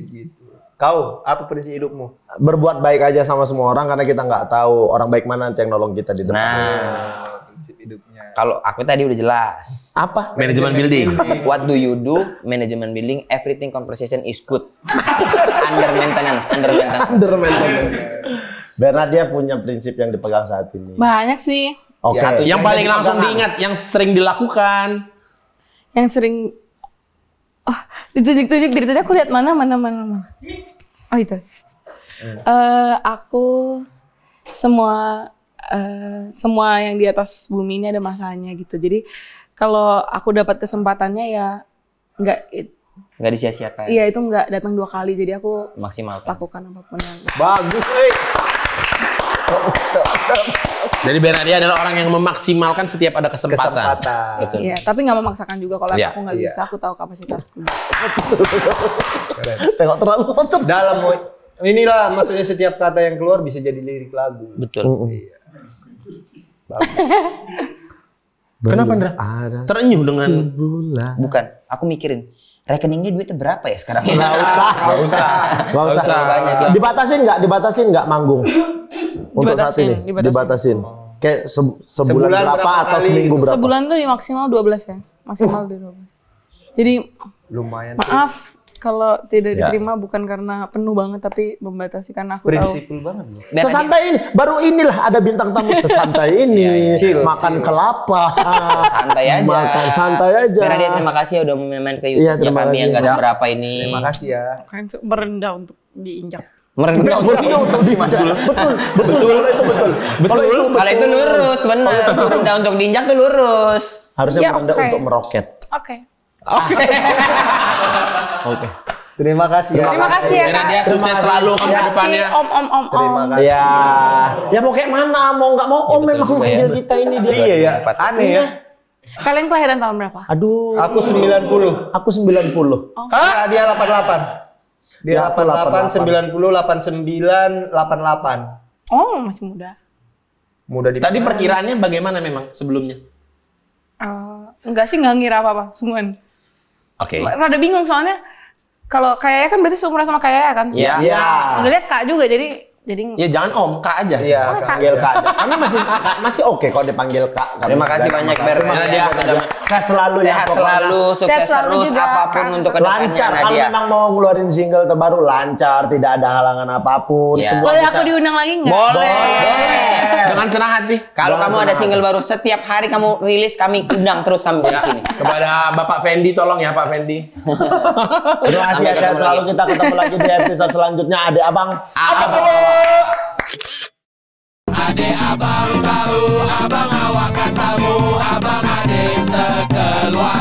gitu. Kau, apa prinsip hidupmu? Berbuat baik aja sama semua orang karena kita nggak tahu orang baik mana nanti yang nolong kita di depan. Nah, Prinsip hidupnya. kalau aku tadi udah jelas. Apa? Manajemen building. What do you do? Manajemen building, everything conversation is good. Under maintenance. Bernadia punya prinsip yang dipegang saat ini. Banyak sih. Oke. Yang paling langsung diingat, yang sering dilakukan. Yang sering ditunjuk-tunjuk dari tadi aku lihat mana. Oh itu. Aku semua yang di atas bumi ini ada masanya gitu. Jadi kalau aku dapat kesempatannya ya Nggak disia-siakan. Iya, itu nggak datang 2 kali, jadi aku Maksimalkan. lakukan apapun yang Bagus, Jadi Bernadia adalah orang yang memaksimalkan setiap ada kesempatan. Betul. Iya, tapi nggak memaksakan juga kalau Iya. aku nggak bisa, aku tahu kapasitasku. Tengok terlalu kotor. Dalam inilah maksudnya setiap kata yang keluar bisa jadi lirik lagu. Betul. Kenapa, Ndra? Ada Terenyuh dengan bulan. Bukan, aku mikirin rekeningnya duitnya berapa ya sekarang? Nggak usah. Dibatasin nggak manggung? Untuk saat ini, dibatasin. Kayak sebulan berapa atau kali? seminggu berapa? Sebulan tuh maksimal 12 ya, maksimal di 12. Jadi Lumayan. maaf kalau tidak diterima bukan karena penuh banget, tapi membatasi karena aku tahu. Prinsipil banget. Sesantai ini, baru inilah ada bintang tamu sesantai ini. Chill, Makan kelapa. Santai aja. Makan santai aja. Bernadia terima kasih ya udah main ke Iya, YouTube-nya terima kami yang kasih. nggak seberapa ini. Terima kasih ya. Kan merendah untuk diinjak. Merendah untuk Betul. Kalau itu betul. Kalau itu lurus, bener. Merendah untuk diinjak tuh lurus. Harusnya Ya, merendah oke. untuk meroket. Oke. Oke. Terima kasih ya. Terima kasih ya, Kak. Bernadia sukses selalu ke Terima depannya. kasih, Om. Terima kasih. Ya mau kayak mana? Mau nggak mau Om memang manggil kita ini dia. Iya ya. Aneh ya. Kalian kelahiran tahun berapa? Aduh. Aku 90. Aku 90. Nah, dia 88. Dia Ya, aku 88, 88. 90, 89, 88. Oh, masih muda. Mudah di. Tadi perkiraannya bagaimana memang sebelumnya? Enggak sih, nggak ngira apa-apa, sungguhan. Oke. Rada bingung soalnya kalau Kayaya kan berarti seumuran sama Kayaya kan? Iya. Iya. Ngeliat Kak juga, jadi Ya jangan Om, Kak aja. Iya, Kak. Panggil Kak aja. Kami masih oke kalau dipanggil Kak. Terima kasih banyak Ber. Bernadia sudah Sehat selalu ya. Sehat pokoknya. selalu, sukses Sehat selalu terus juga, apapun Kak. untuk kedepannya Lancar. Kalau Nadia. memang mau ngeluarin single terbaru lancar, tidak ada halangan apapun. Iya. Semua boleh bisa. aku diundang lagi nggak? Boleh. dengan senang hati. Kalau kamu ada single baru setiap hari kamu rilis, kami undang terus kami di sini. Kepada Bapak Fendi tolong ya Pak Fendi. Terima kasih ya. Sehat selalu. Kita ketemu lagi di episode selanjutnya. Adik Abang. Ade abang tahu, abang awak katamu, abang ade sekeluarga.